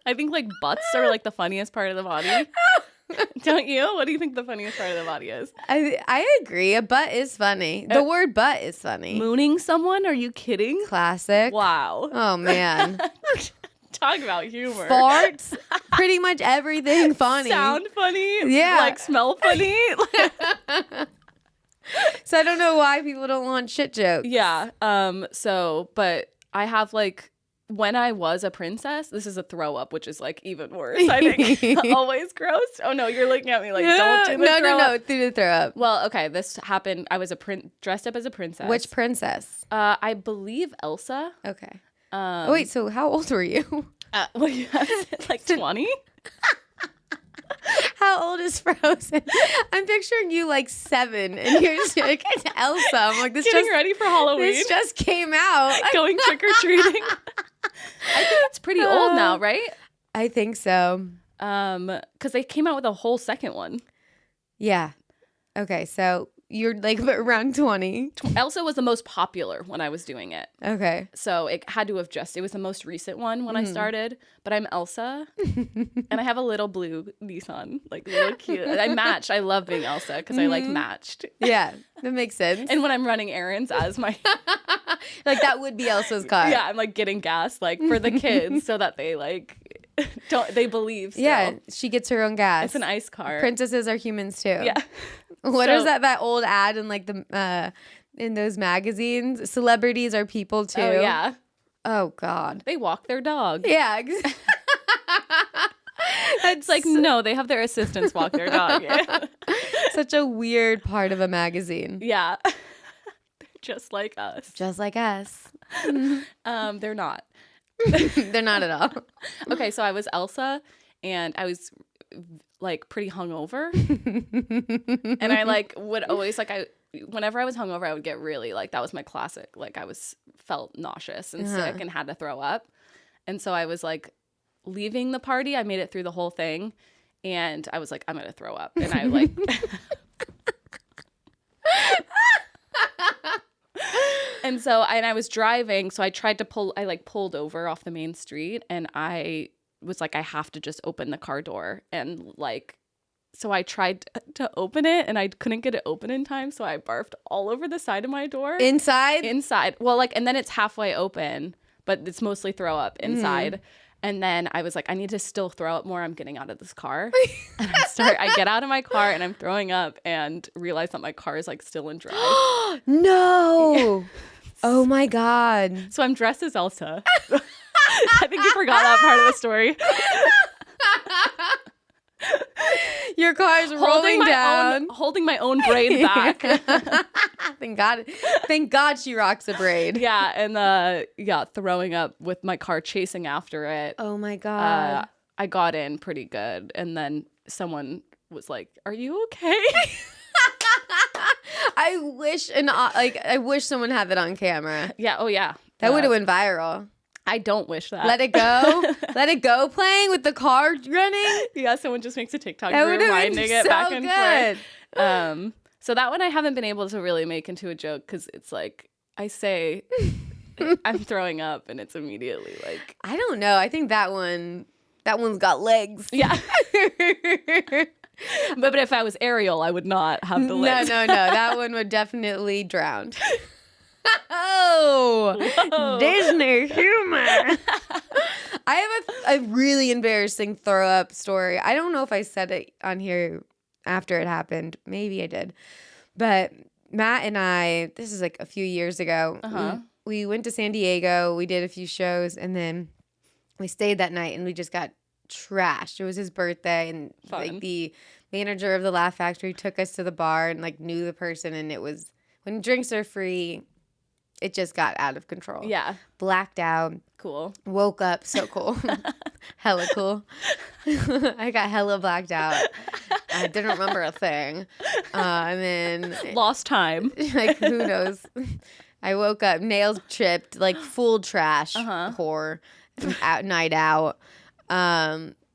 I think, like, butts are, like, the funniest part of the body. Don't you? What do you think the funniest part of the body is? I agree. A butt is funny. The word butt is funny. Mooning someone? Are you kidding? Classic. Wow. Oh, man. Talk about humor. Farts. Pretty much everything funny. Sound funny. Yeah. Like, smell funny. So I don't know why people don't want shit jokes. Yeah. But I have, like, when I was a princess, this is a throw up, which is like even worse. I think always gross. Oh no, you're looking at me like don't do the throw up. Do the throw up. Well, okay, this happened. I was dressed up as a princess. Which princess? I believe Elsa. Okay. Wait, so how old were you? What you like 20? How old is Frozen? I'm picturing you like 7, and you're just like, it's Elsa. I'm like, Getting ready for Halloween. This just came out. Going trick or treating. I think it's pretty old now, right? I think so. Because they came out with a whole second one. Yeah. Okay, so you're like around 20. Elsa was the most popular when I was doing it. Okay. So it had to have it was the most recent one when I started. But I'm Elsa, and I have a little blue Nissan, like little cute. I matched. I love being Elsa because I like matched. Yeah, that makes sense. And when I'm running errands as my... like that would be Elsa's car. Yeah, I'm like getting gas like for the kids so that they like they believe still. Yeah, she gets her own gas. It's an ice car. Princesses are humans too. Yeah. What is that old ad in like the in those magazines? Celebrities are people too. Oh yeah. Oh God. They walk their dog. Yeah. It's like no, they have their assistants walk their dog. Yeah. Such a weird part of a magazine. Yeah. They're just like us. Just like us. They're not. They're not at all. Okay, so I was Elsa and I was like pretty hungover. And I like would always like whenever I was hungover, I would get really like that was my classic. Like I felt nauseous and sick and had to throw up. And so I was like leaving the party. I made it through the whole thing and I was like, I'm gonna throw up. And I like And I was driving, so I tried to pulled over off the main street and I was like, I have to just open the car door. And like, so I tried to open it and I couldn't get it open in time. So I barfed all over the side of my door. Inside? Well, like, and then it's halfway open, but it's mostly throw up inside. And then I was like, I need to still throw up more. I'm getting out of this car. And I get out of my car and I'm throwing up and realize that my car is like still in drive. No. Oh my God. So I'm dressed as Elsa. I think you forgot that part of the story. Your car's rolling down. Holding my own braid back. Thank God she rocks a braid. Yeah, and throwing up with my car chasing after it. Oh my God. I got in pretty good, and then someone was like, "Are you okay?" I wish someone had that on camera. Yeah. Oh yeah. That would have went viral. I don't wish that. Let It Go. Let It Go playing with the car running. Yeah, someone just makes a TikTok That would have rewinding been it so back and good. forth. So that one I haven't been able to really make into a joke because it's like I say I'm throwing up and it's immediately like I don't know. I think that one's got legs. yeah. But if I was Ariel, I would not have the legs. No. That one would definitely drown. Oh, Whoa. Disney humor. I have a really embarrassing throw up story. I don't know if I said it on here after it happened. Maybe I did. But Matt and I, this is like a few years ago, we went to San Diego. We did a few shows and then we stayed that night and we just got trashed. It was his birthday and like the manager of the Laugh Factory took us to the bar and like knew the person, and it was when drinks are free, it just got out of control. Yeah. Blacked out. Cool. Woke up. So cool. Hella cool. I got hella blacked out. I didn't remember a thing. And then Lost time. like who knows? I woke up, nails chipped, like full trash whore, night out.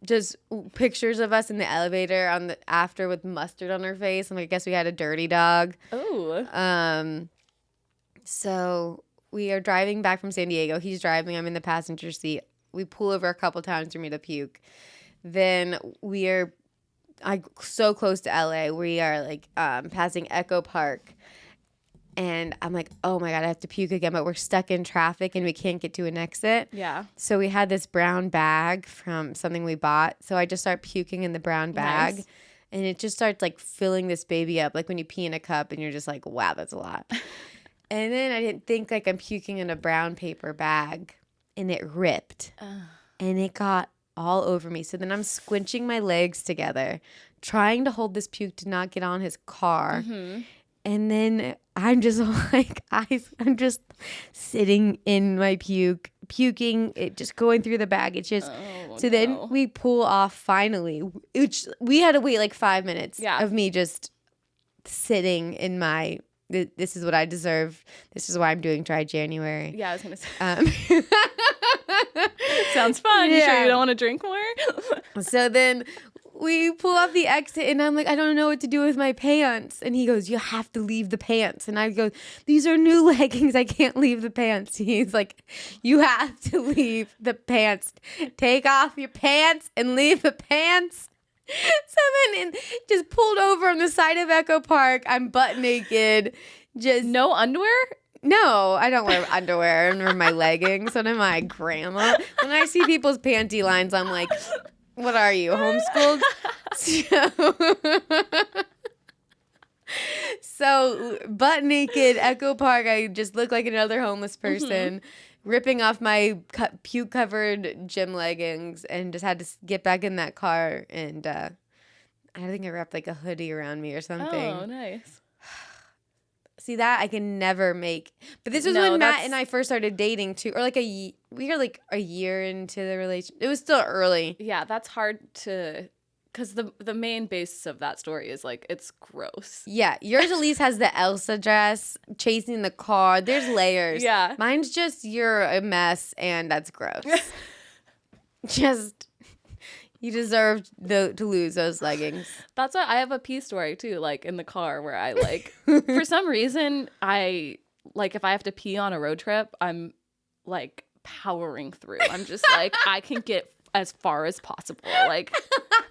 Just pictures of us in the elevator after with mustard on her face. I'm like, I guess we had a dirty dog. Oh. So we are driving back from San Diego. He's driving. I'm in the passenger seat. We pull over a couple times for me to puke. Then so close to LA. We are like passing Echo Park. And I'm like, oh my God, I have to puke again. But we're stuck in traffic and we can't get to an exit. Yeah. So we had this brown bag from something we bought. So I just start puking in the brown bag. Nice. And it just starts like filling this baby up. Like when you pee in a cup and you're just like, wow, that's a lot. And then I didn't think like I'm puking in a brown paper bag. And it ripped. And it got all over me. So then I'm squinching my legs together, trying to hold this puke to not get on his car. Mm-hmm. And then I'm just like, I'm just sitting in my puking, it just going through the bag. It's just, then we pull off finally. We had to wait like 5 minutes of me just sitting in my, this is what I deserve. This is why I'm doing Dry January. Yeah, I was going to say. Sounds fun. You sure you don't want to drink more? So then we pull off the exit and I'm like, I don't know what to do with my pants. And he goes, you have to leave the pants. And I go, these are new leggings. I can't leave the pants. He's like, you have to leave the pants. Take off your pants and leave the pants. So then just pulled over on the side of Echo Park. I'm butt naked. Just no underwear? No, I don't wear underwear. I wear my leggings. And I'm like, grandma. When I see people's panty lines, I'm like, what are you, homeschooled? So butt naked, Echo Park, I just look like another homeless person, ripping off my puke-covered gym leggings, and just had to get back in that car. And I think I wrapped like a hoodie around me or something. Oh, nice. See, that I can never make. But this was when Matt and I first started dating too, or like we were like a year into the relationship. It was still early. Yeah, that's hard to, because the main basis of that story is like it's gross. Yeah, yours at least has the Elsa dress, chasing the car. There's layers. Yeah, mine's just you're a mess and that's gross. Just. You deserved to lose those leggings. That's why I have a pee story too, like in the car where I like, for some reason, I like if I have to pee on a road trip, I'm like powering through. I'm just like, I can get as far as possible. Like,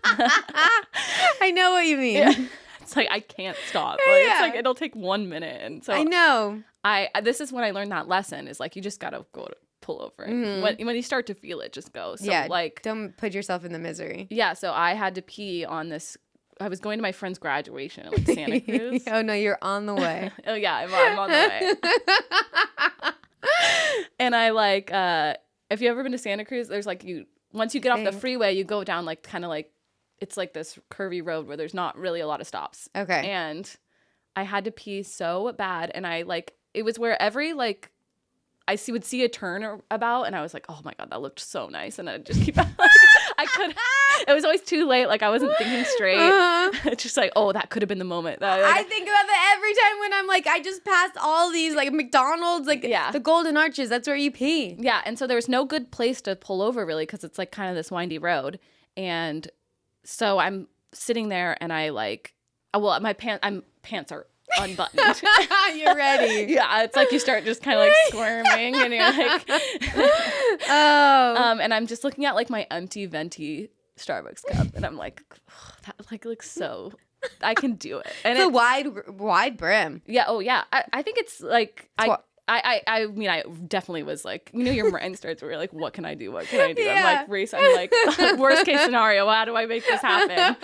I know what you mean. Yeah. It's like, I can't stop. Like, it's like, it'll take 1 minute. And so I know. This is when I learned that lesson is like, you just got to pull over. Mm-hmm. When you start to feel it, just go. So like, don't put yourself in the misery. Yeah. So I had to pee on this I was going to my friend's graduation at like Santa Cruz. Oh no, you're on the way. Oh yeah, I'm on the way. And I like, if you ever been to Santa Cruz, there's like once you get off the freeway, you go down like kind of like, it's like this curvy road where there's not really a lot of stops. Okay. And I had to pee so bad, and I like, it was where every like, would see a turn about, and I was like, oh my God, that looked so nice. And I'd just keep like, it was always too late. Like I wasn't thinking straight. It's just like, oh, that could have been the moment. I think about that every time when I'm like, I just passed all these like McDonald's, like the Golden Arches. That's where you pee. Yeah. And so there was no good place to pull over really, because it's like kind of this windy road. And so I'm sitting there and I like, well, my pants are unbuttoned. You're ready. Yeah, it's like you start just kind of like squirming and you're like and I'm just looking at like my empty venti Starbucks cup and I'm like, oh, that like looks so, I can do it. And it's a wide brim. Yeah. Oh yeah. I think it's like I mean, I definitely was like, you know, your mind starts where you're like, what can I do? What can I do? Yeah. I'm like, race. I'm like, worst case scenario, how do I make this happen?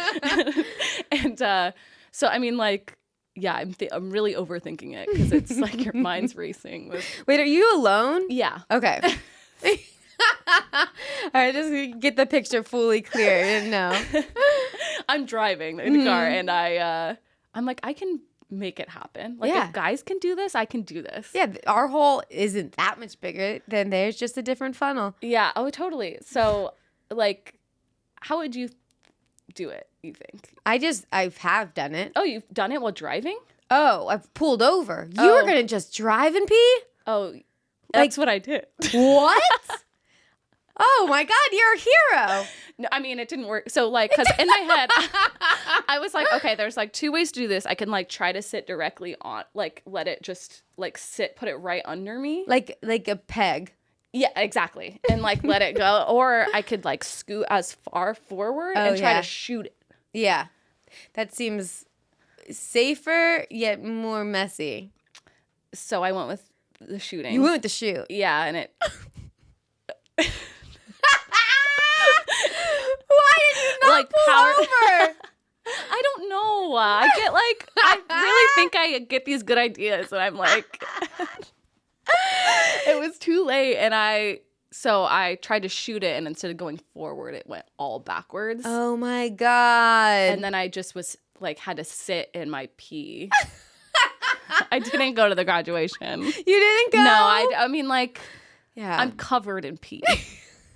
And so, I mean, like, yeah, I'm really overthinking it because it's like your mind's racing. Wait, are you alone? Yeah. Okay. All right, just get the picture fully clear. I didn't know. I'm driving in the car and I'm like, I can make it happen. Like if guys can do this, I can do this. Yeah, our hole isn't that much bigger than theirs, just a different funnel. Yeah. Oh, totally. So like, how would you do it, you think? I have done it. Oh, you've done it while driving? Oh, I've pulled over. You were gonna just drive and pee? Oh, that's what I did. What? Oh my God, you're a hero. No, I mean, it didn't work. So like, cause in my head, I was like, okay, there's like 2 ways to do this. I can like try to sit directly on, like let it just like put it right under me. Like a peg. Yeah, exactly. And like let it go. Or I could like scoot as far forward and try to shoot it. Yeah. That seems safer yet more messy. So I went with the shooting. You went with the shoot. Yeah, and it Why did you not like pull over? I don't know. I get like, I really think I get these good ideas and I'm like, it was too late. And I tried to shoot it and instead of going forward, it went all backwards. Oh my God. And then I just was like, had to sit in my pee. I didn't go to the graduation. You didn't go? No, I mean like, yeah, I'm covered in pee.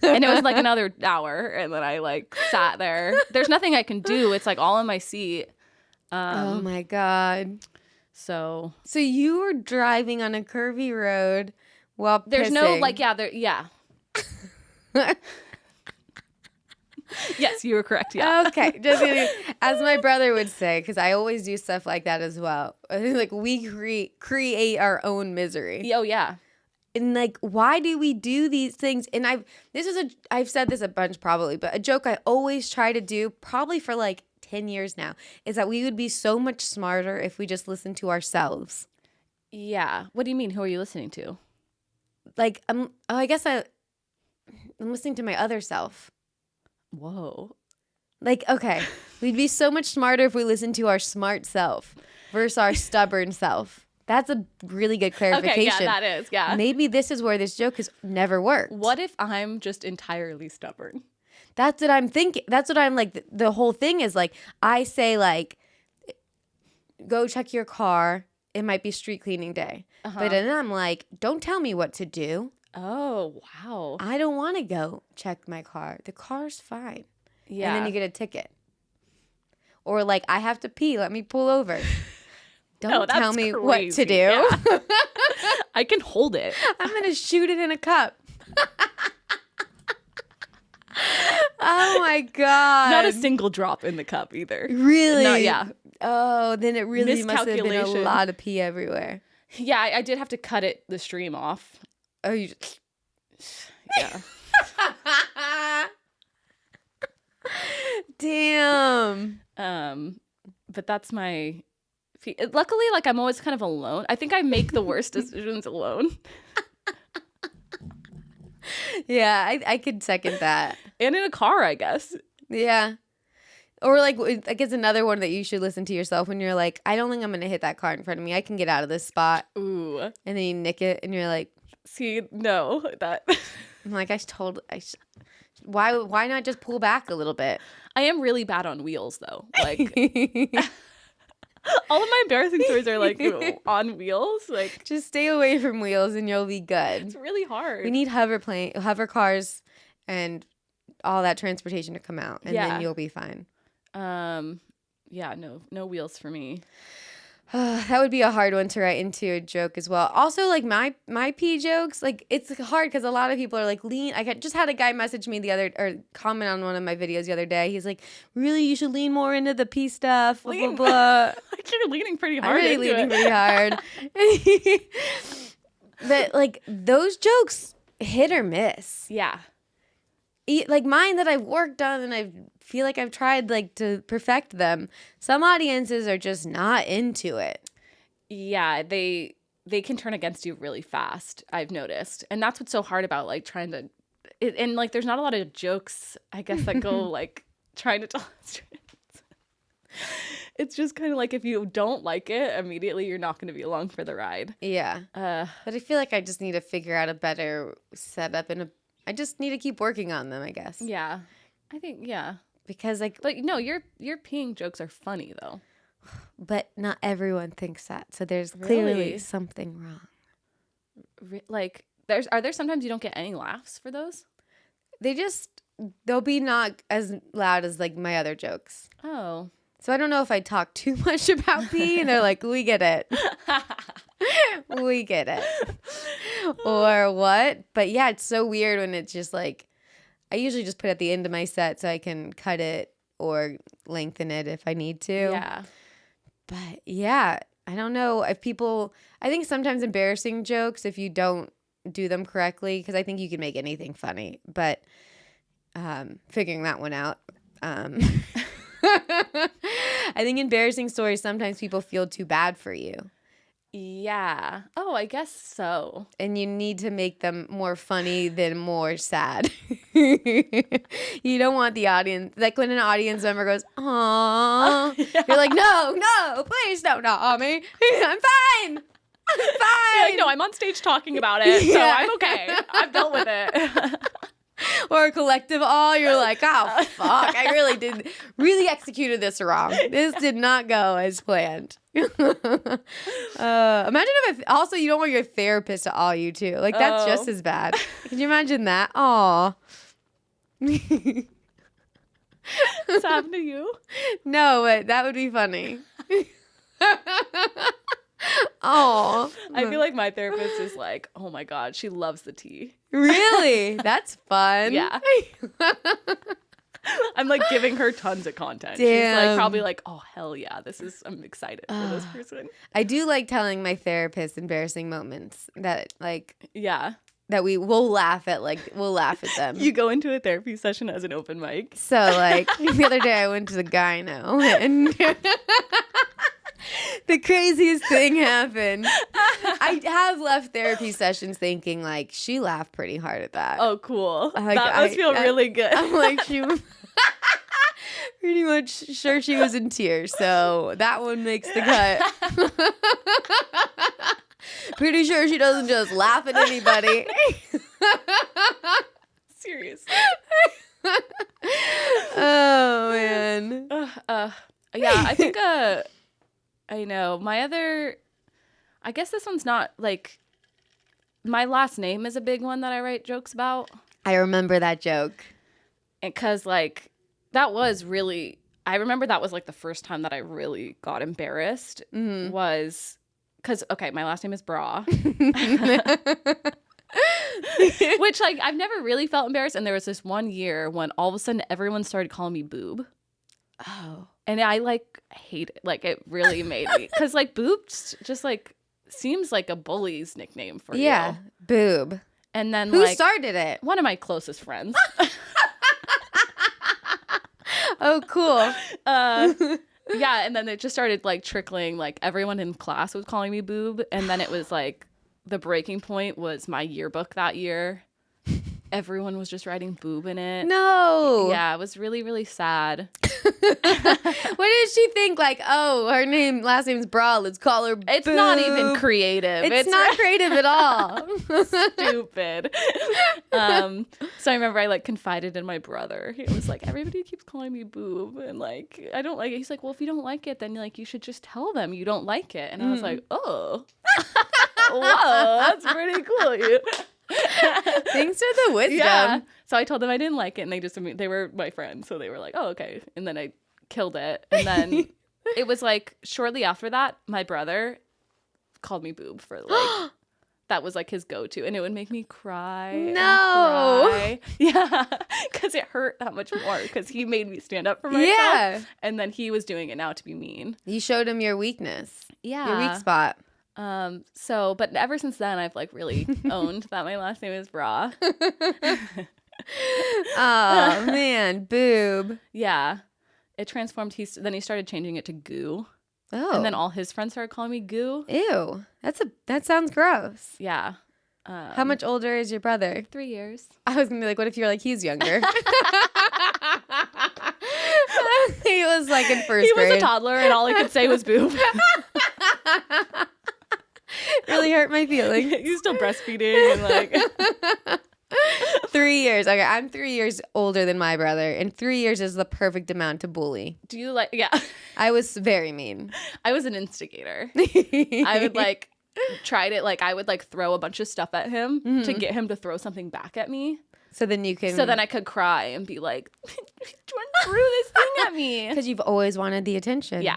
And it was like another hour, and then I like sat there. There's nothing I can do. It's like all in my seat. Oh my God. So you were driving on a curvy road while there's pissing. no like yeah. Yes, you were correct. Yeah. Okay. Just as my brother would say, because I always do stuff like that as well. Like we create our own misery. Oh yeah. And like, why do we do these things? And I've said this a bunch probably, but a joke I always try to do probably for like 10 years now is that we would be so much smarter if we just listened to ourselves. Yeah. What do you mean? Who are you listening to? Like, I guess I'm listening to my other self. Whoa. Like, okay, we'd be so much smarter if we listened to our smart self versus our stubborn self. That's a really good clarification. Okay, yeah, that is, yeah. Maybe this is where this joke has never worked. What if I'm just entirely stubborn? That's what I'm thinking. That's what I'm like. The whole thing is like, I say like, go check your car. It might be street cleaning day. But then I'm like, don't tell me what to do. Oh, wow. I don't want to go check my car. The car's fine. Yeah. And then you get a ticket. Or like, I have to pee. Let me pull over. Don't tell me crazy. What to do. Yeah. I can hold it. I'm going to shoot it in a cup. Oh, my God. Not a single drop in the cup either. Really? No, yeah. Oh, then it really must have been a lot of pee everywhere. Yeah, I did have to cut the stream off. Oh, you just... Yeah. Damn. But that's my... Luckily, like, I'm always kind of alone. I think I make the worst decisions alone. Yeah, I could second that. And in a car, I guess. Yeah. Or like it's another one that you should listen to yourself when you're like, I don't think I'm gonna hit that car in front of me. I can get out of this spot. Ooh. And then you nick it, and you're like, see, no, that. I'm like, why not just pull back a little bit? I am really bad on wheels though. Like all of my embarrassing stories are like on wheels. Like just stay away from wheels and you'll be good. it's really hard. We need hover cars, and all that transportation to come out, and then you'll be fine. Yeah, no wheels for me. That would be a hard one to write into a joke as well. Also, like my pee jokes, like it's hard because a lot of people are like lean. Just had a guy message me comment on one of my videos the other day. He's like, "Really, you should lean more into the pee stuff." Blah blah blah. Like you're leaning pretty hard. I'm really leaning pretty hard. But like those jokes hit or miss. Yeah. Like mine that I've worked on and I feel like I've tried like to perfect them. Some audiences are just not into it. Yeah, they can turn against you really fast, I've noticed. And that's what's so hard about like trying to and like there's not a lot of jokes, I guess, that go like trying to tell it's just kind of like if you don't like it, immediately you're not going to be along for the ride. Yeah. But I feel like I just need to figure out a better setup I just need to keep working on them, I guess. Yeah. I think, yeah. Because like, but no, your peeing jokes are funny though. But not everyone thinks that. So there's clearly something wrong. Like are there sometimes you don't get any laughs for those? They'll be not as loud as like my other jokes. Oh. So I don't know if I talk too much about pee and they're like, we get it. We get it. Or what? But yeah, it's so weird when it's just like, I usually just put it at the end of my set so I can cut it or lengthen it if I need to. Yeah. But yeah, I don't know if I think sometimes embarrassing jokes, if you don't do them correctly, because I think you can make anything funny, but figuring that one out. I think embarrassing stories, sometimes people feel too bad for you. Yeah. Oh, I guess so. And you need to make them more funny than more sad. You don't want the audience, like when an audience member goes, "Aww," you're like, no, please don't awe me. I'm fine. You're like, no, I'm on stage talking about it, so I'm okay. I've dealt with it. Or a collective awe, you're like, oh, fuck, I really executed this wrong. This did not go as planned. Imagine if also you don't want your therapist to awe you too. Like, that's just as bad. Can you imagine that? Aw. Does that happen to you? No, but that would be funny. Oh, I feel like my therapist is like, oh my God, she loves the tea. Really? That's fun. Yeah. I'm like giving her tons of content. Damn. She's like probably like, oh hell yeah, I'm excited for this person. I do like telling my therapist embarrassing moments that yeah. that we'll laugh at them. You go into a therapy session as an open mic. So like the other day I went to the gyno and the craziest thing happened. I have left therapy sessions thinking like she laughed pretty hard at that. Oh, cool. Like, that must feel really good. I'm like, she pretty much sure she was in tears. So that one makes the cut. Pretty sure she doesn't just laugh at anybody. Seriously. Oh, man. Yeah, I think I know. I guess this one's not like, my last name is a big one that I write jokes about. I remember that joke. Because like, that was really, I remember that was like the first time that I really got embarrassed was, because, okay, my last name is Braa. Which like, I've never really felt embarrassed. And there was this one year when all of a sudden everyone started calling me Boob. Oh. And I like hate it. Like it really made me, because like boobs just like seems like a bully's nickname for you. Yeah, Boob. And then who like started it? one of my closest friends. Oh, cool. Yeah, and then it just started like trickling. Like everyone in class was calling me Boob, and then it was like the breaking point was my yearbook that year. everyone was just writing boob in it. No. Yeah, it was really, really sad. What did she think? Like, oh, her last name's Braa. Let's call her It's Boob. not even creative. It's not creative at all. Stupid. So I remember I like confided in my brother. He was like, everybody keeps calling me boob, and like I don't like it. He's like, well, if you don't like it, then like you should just tell them you don't like it. And I was like, oh, whoa, that's pretty cool. Thanks for the wisdom. Yeah. So I told them I didn't like it, and they were my friends, so they were like, oh, okay. And then I killed it, and then it was like shortly after that, my brother called me boob for like that was like his go-to, and it would make me cry. No. Cry. Yeah, because it hurt that much more because he made me stand up for myself. Yeah. And then he was doing it now to be mean. You showed him your weakness. Yeah. Your weak spot. But ever since then, I've like really owned that my last name is Braa. Oh man, boob. Yeah. It transformed. Then he started changing it to Goo. Oh. And then all his friends started calling me Goo. Ew. That sounds gross. Yeah. How much older is your brother? 3 years. I was gonna be like, what if you're like he's younger? He was like in first grade. He was a toddler, and all he could say was boob. Really hurt my feelings. He's still breastfeeding and like 3 years. Okay, I'm 3 years older than my brother, and 3 years is the perfect amount to bully. Do you like? Yeah. I was very mean. I was an instigator. I would like tried it. Like I would like throw a bunch of stuff at him to get him to throw something back at me. So then you can. So then I could cry and be like, Jordan threw this thing at me. Because you've always wanted the attention. Yeah.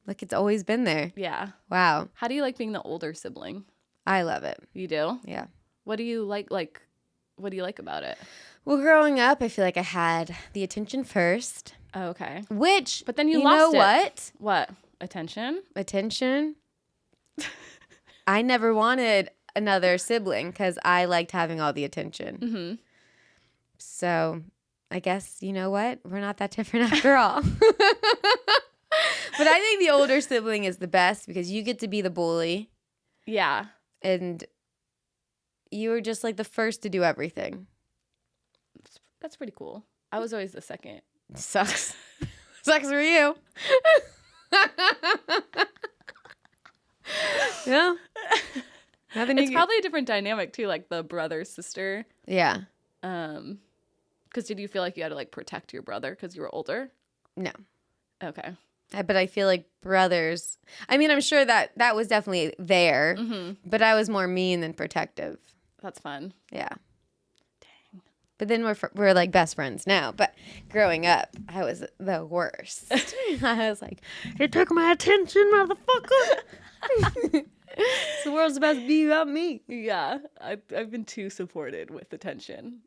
Like it's always been there. Yeah. Wow. How do you like being the older sibling? I love it. You do? Yeah. What do you like? Like, what do you like about it? Well, growing up, I feel like I had the attention first. Oh, okay. Which, but then you know lost it. what? What? Attention? Attention. I never wanted another sibling because I liked having all the attention. Mm-hmm. So I guess, you know what? We're not that different after all. But I think the older sibling is the best because you get to be the bully. Yeah. And you were just like the first to do everything. That's pretty cool. I was always the second. Sucks. Sucks for you. Yeah. It's probably a different dynamic too, like the brother sister. Yeah. Because did you feel like you had to like protect your brother because you were older? No. Okay. But I feel like brothers. I mean, I'm sure that was definitely there, but I was more mean than protective. That's fun. Yeah. Dang. But then we're like best friends now. But growing up, I was the worst. I was like, you took my attention, motherfucker. The world's supposed to be about me. Yeah, I've been too supported with attention,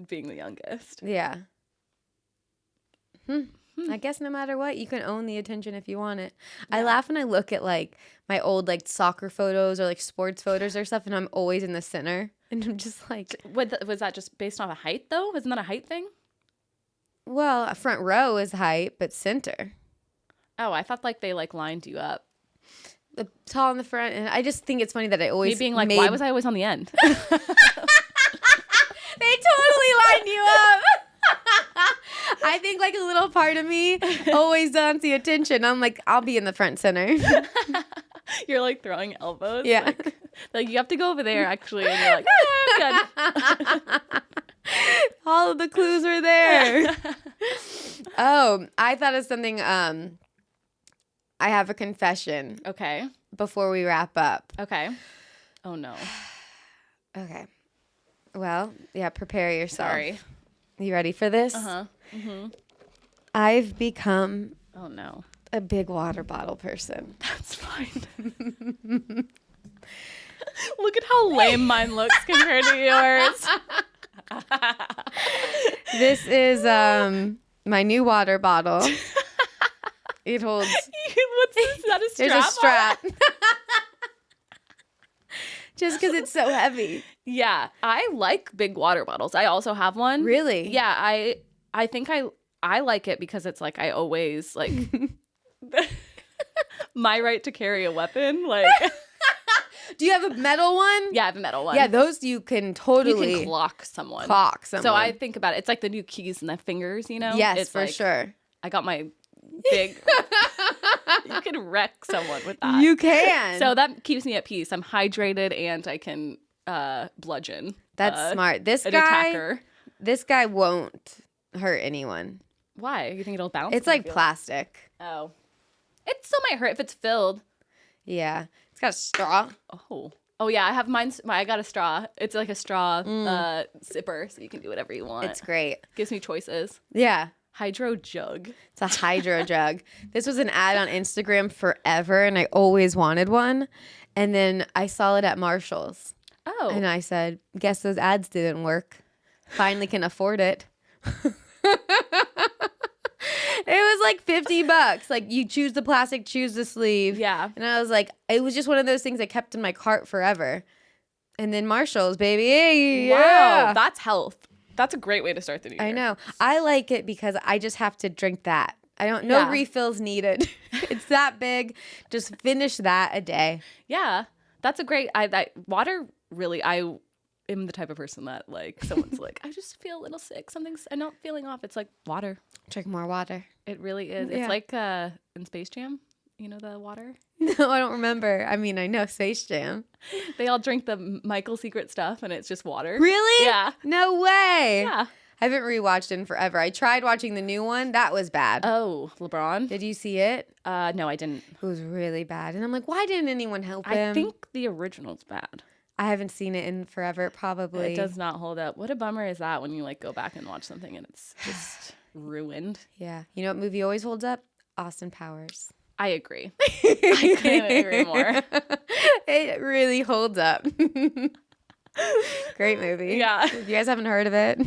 being the youngest. Yeah. I guess no matter what, you can own the attention if you want it. Yeah. I laugh when I look at like my old like soccer photos or like sports photos or stuff, and I'm always in the center, and I'm just like, was that just based off of height though? Isn't that a height thing? Well, a front row is height, but center. Oh, I thought like they like lined you up. The tall in the front, and I just think it's funny that I always me being like, why was I always on the end? They totally lined you up. I think like a little part of me always wants the attention. I'm like, I'll be in the front center. You're like throwing elbows. Yeah. Like you have to go over there actually, and you're like, I'm good. All of the clues were there. Oh, I thought of something. I have a confession. Okay. Before we wrap up. Okay. Oh no. Okay. Well, yeah, prepare yourself. Sorry. You ready for this? Uh-huh. Mm-hmm. I've become oh no, a big water bottle person. That's fine. Look at how lame mine looks compared to yours. This is my new water bottle. It holds. What's this? Is that a strap? There's a strap. Just because it's so heavy. Yeah, I like big water bottles. I also have one. Really? Yeah, I think I like it because it's like I always like my right to carry a weapon. Like, Do you have a metal one? Yeah, I have a metal one. Yeah, those you can totally. You can clock someone. So I think about it. It's like the new keys in the fingers, you know? Yes, it's for like, sure. I got my big. You can wreck someone with that. You can. So that keeps me at peace. I'm hydrated and I can bludgeon. That's smart. An attacker. This guy won't hurt anyone. Why? You think it'll bounce? It's like plastic. Oh. It still might hurt if it's filled. Yeah. It's got a straw. Oh yeah, I have I got a straw. It's like a straw sipper, so you can do whatever you want. It's great. Gives me choices. Yeah. Hydro jug. It's a hydro jug. This was an ad on Instagram forever, and I always wanted one. And then I saw it at Marshall's. Oh. And I said, guess those ads didn't work. Finally can afford it. It was like $50. Like, you choose the plastic, choose the sleeve. Yeah. And I was like, it was just one of those things I kept in my cart forever. And then Marshall's, baby. Hey, Wow. yeah. That's health. That's a great way to start the new year. I know. I like it because I just have to drink that. No refills needed. It's that big. Just finish that a day. Yeah. That's a great, water really, I am the type of person that like, someone's like, I just feel a little sick. I'm not feeling off. It's like water. Drink more water. It really is. Yeah. It's like in Space Jam, you know, the water. No, I don't remember. I mean, I know Space Jam. They all drink the Michael Secret stuff and it's just water. Really? Yeah. No way. Yeah. I haven't rewatched it in forever. I tried watching the new one. That was bad. Oh, LeBron? Did you see it? No, I didn't. It was really bad. And I'm like, why didn't anyone help him? I think the original's bad. I haven't seen it in forever, probably. It does not hold up. What a bummer is that when you like go back and watch something and it's just ruined. Yeah. You know what movie always holds up? Austin Powers. I agree. I couldn't agree more. It really holds up. Great movie. Yeah. You guys haven't heard of it?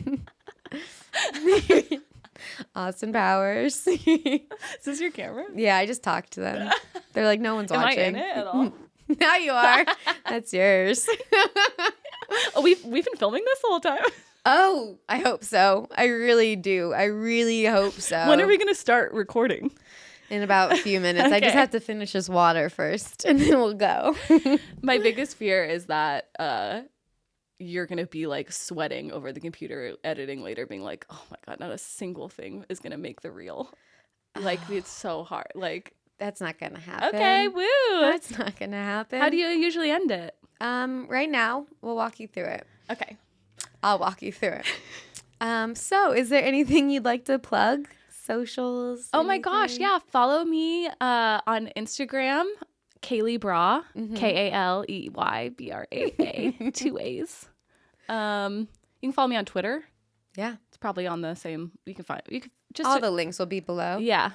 Austin Powers. Is this your camera? Yeah, I just talked to them. They're like, no one's watching. Am I in it at all? Now you are. That's yours. Oh, we've been filming this the whole time. Oh, I hope so. I really do. I really hope so. When are we going to start recording? In about a few minutes. I just Okay. have to finish this water first, and then we'll go. My biggest fear is that you're going to be like sweating over the computer editing later, being like, oh my God, not a single thing is going to make the reel. Like, it's so hard. Like, That's not gonna happen. okay, woo. That's not gonna happen. How do you usually end it? Right now, we'll walk you through it. Okay. I'll walk you through it. So is there anything you'd like to plug? Socials? Oh my gosh, anything? yeah. Follow me on Instagram, Kaley Braa, KaleyBraa, 2 A's. You can follow me on Twitter. Yeah. It's probably on the same. You can just All the links will be below. yeah.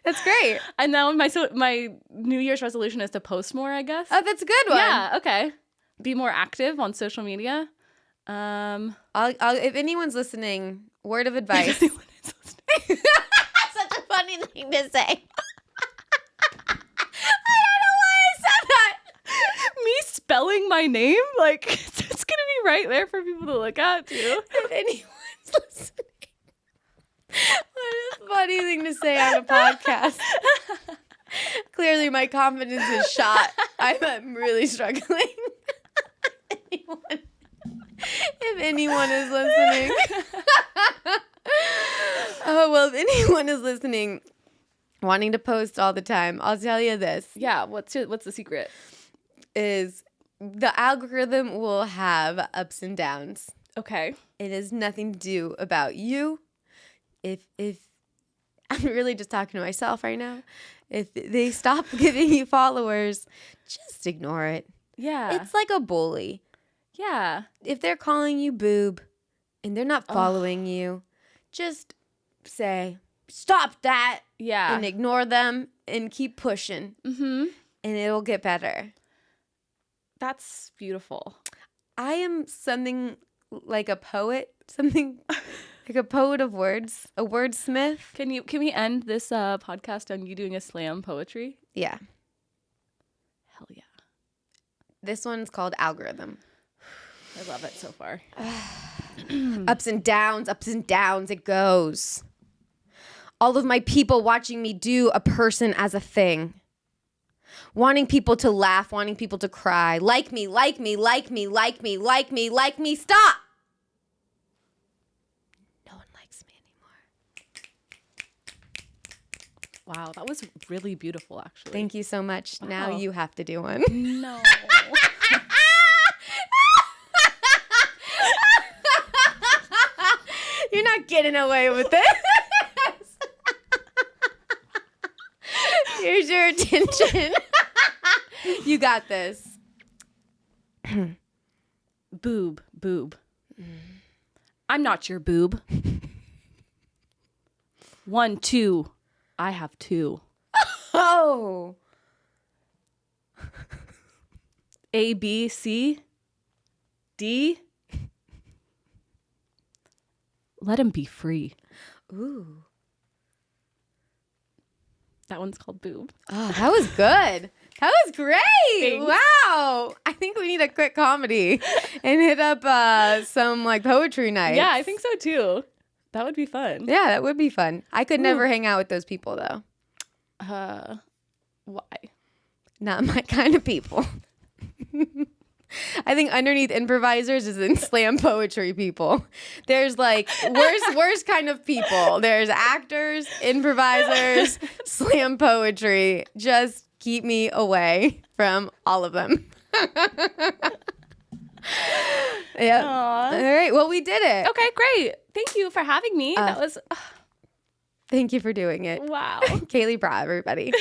That's great. And now my New Year's resolution is to post more, I guess. Oh, that's a good one. Yeah. Okay. Be more active on social media. I'll if anyone's listening, word of advice. Such Such a funny thing to say. I don't know why I said that. me spelling my name, like it's gonna be right there for people to look at too. If anyone's listening. What a funny thing to say on a podcast. Clearly my confidence is shot. I'm really struggling. If anyone is listening. Oh, well, if anyone is listening, wanting to post all the time, I'll tell you this. Yeah. What's the secret? Is the algorithm will have ups and downs. Okay. It has nothing to do about you. If I'm really just talking to myself right now, if they stop giving you followers, just ignore it. Yeah. It's like a bully. yeah. If they're calling you boob and they're not following you, just say, stop that, Yeah. and ignore them and keep pushing, Mm-hmm. and it'll get better. That's beautiful. I am something like a poet, something like a poet of words, a wordsmith. Can we end this podcast on you doing a slam poetry? Yeah. Hell yeah. This one's called Algorithm. I love it so far. Ups and downs, it goes. All of my people watching me do a person as a thing. Wanting people to laugh, wanting people to cry. Like me. Stop! No one likes me anymore. Wow, that was really beautiful, actually. Thank you so much. Wow. Now you have to do one. No. You're not getting away with this. Here's your attention. You got this. Boob. I'm not your boob. 1, 2. I have 2. Oh. A, B, C, D. Let him be free. Ooh. That one's called boob. Oh, that was good. That was great. Thanks. Wow. I think we need a quick comedy and hit up some like poetry nights. Yeah, I think so too. That would be fun. Yeah, that would be fun. I could never hang out with those people though. Why? Not my kind of people. I think underneath improvisers is in slam poetry people. There's like worst kind of people. There's actors, improvisers, slam poetry. Just keep me away from all of them. Yeah. All right. Well, we did it. Okay, great. Thank you for having me. That was Thank you for doing it. wow. Kaley Braa, everybody.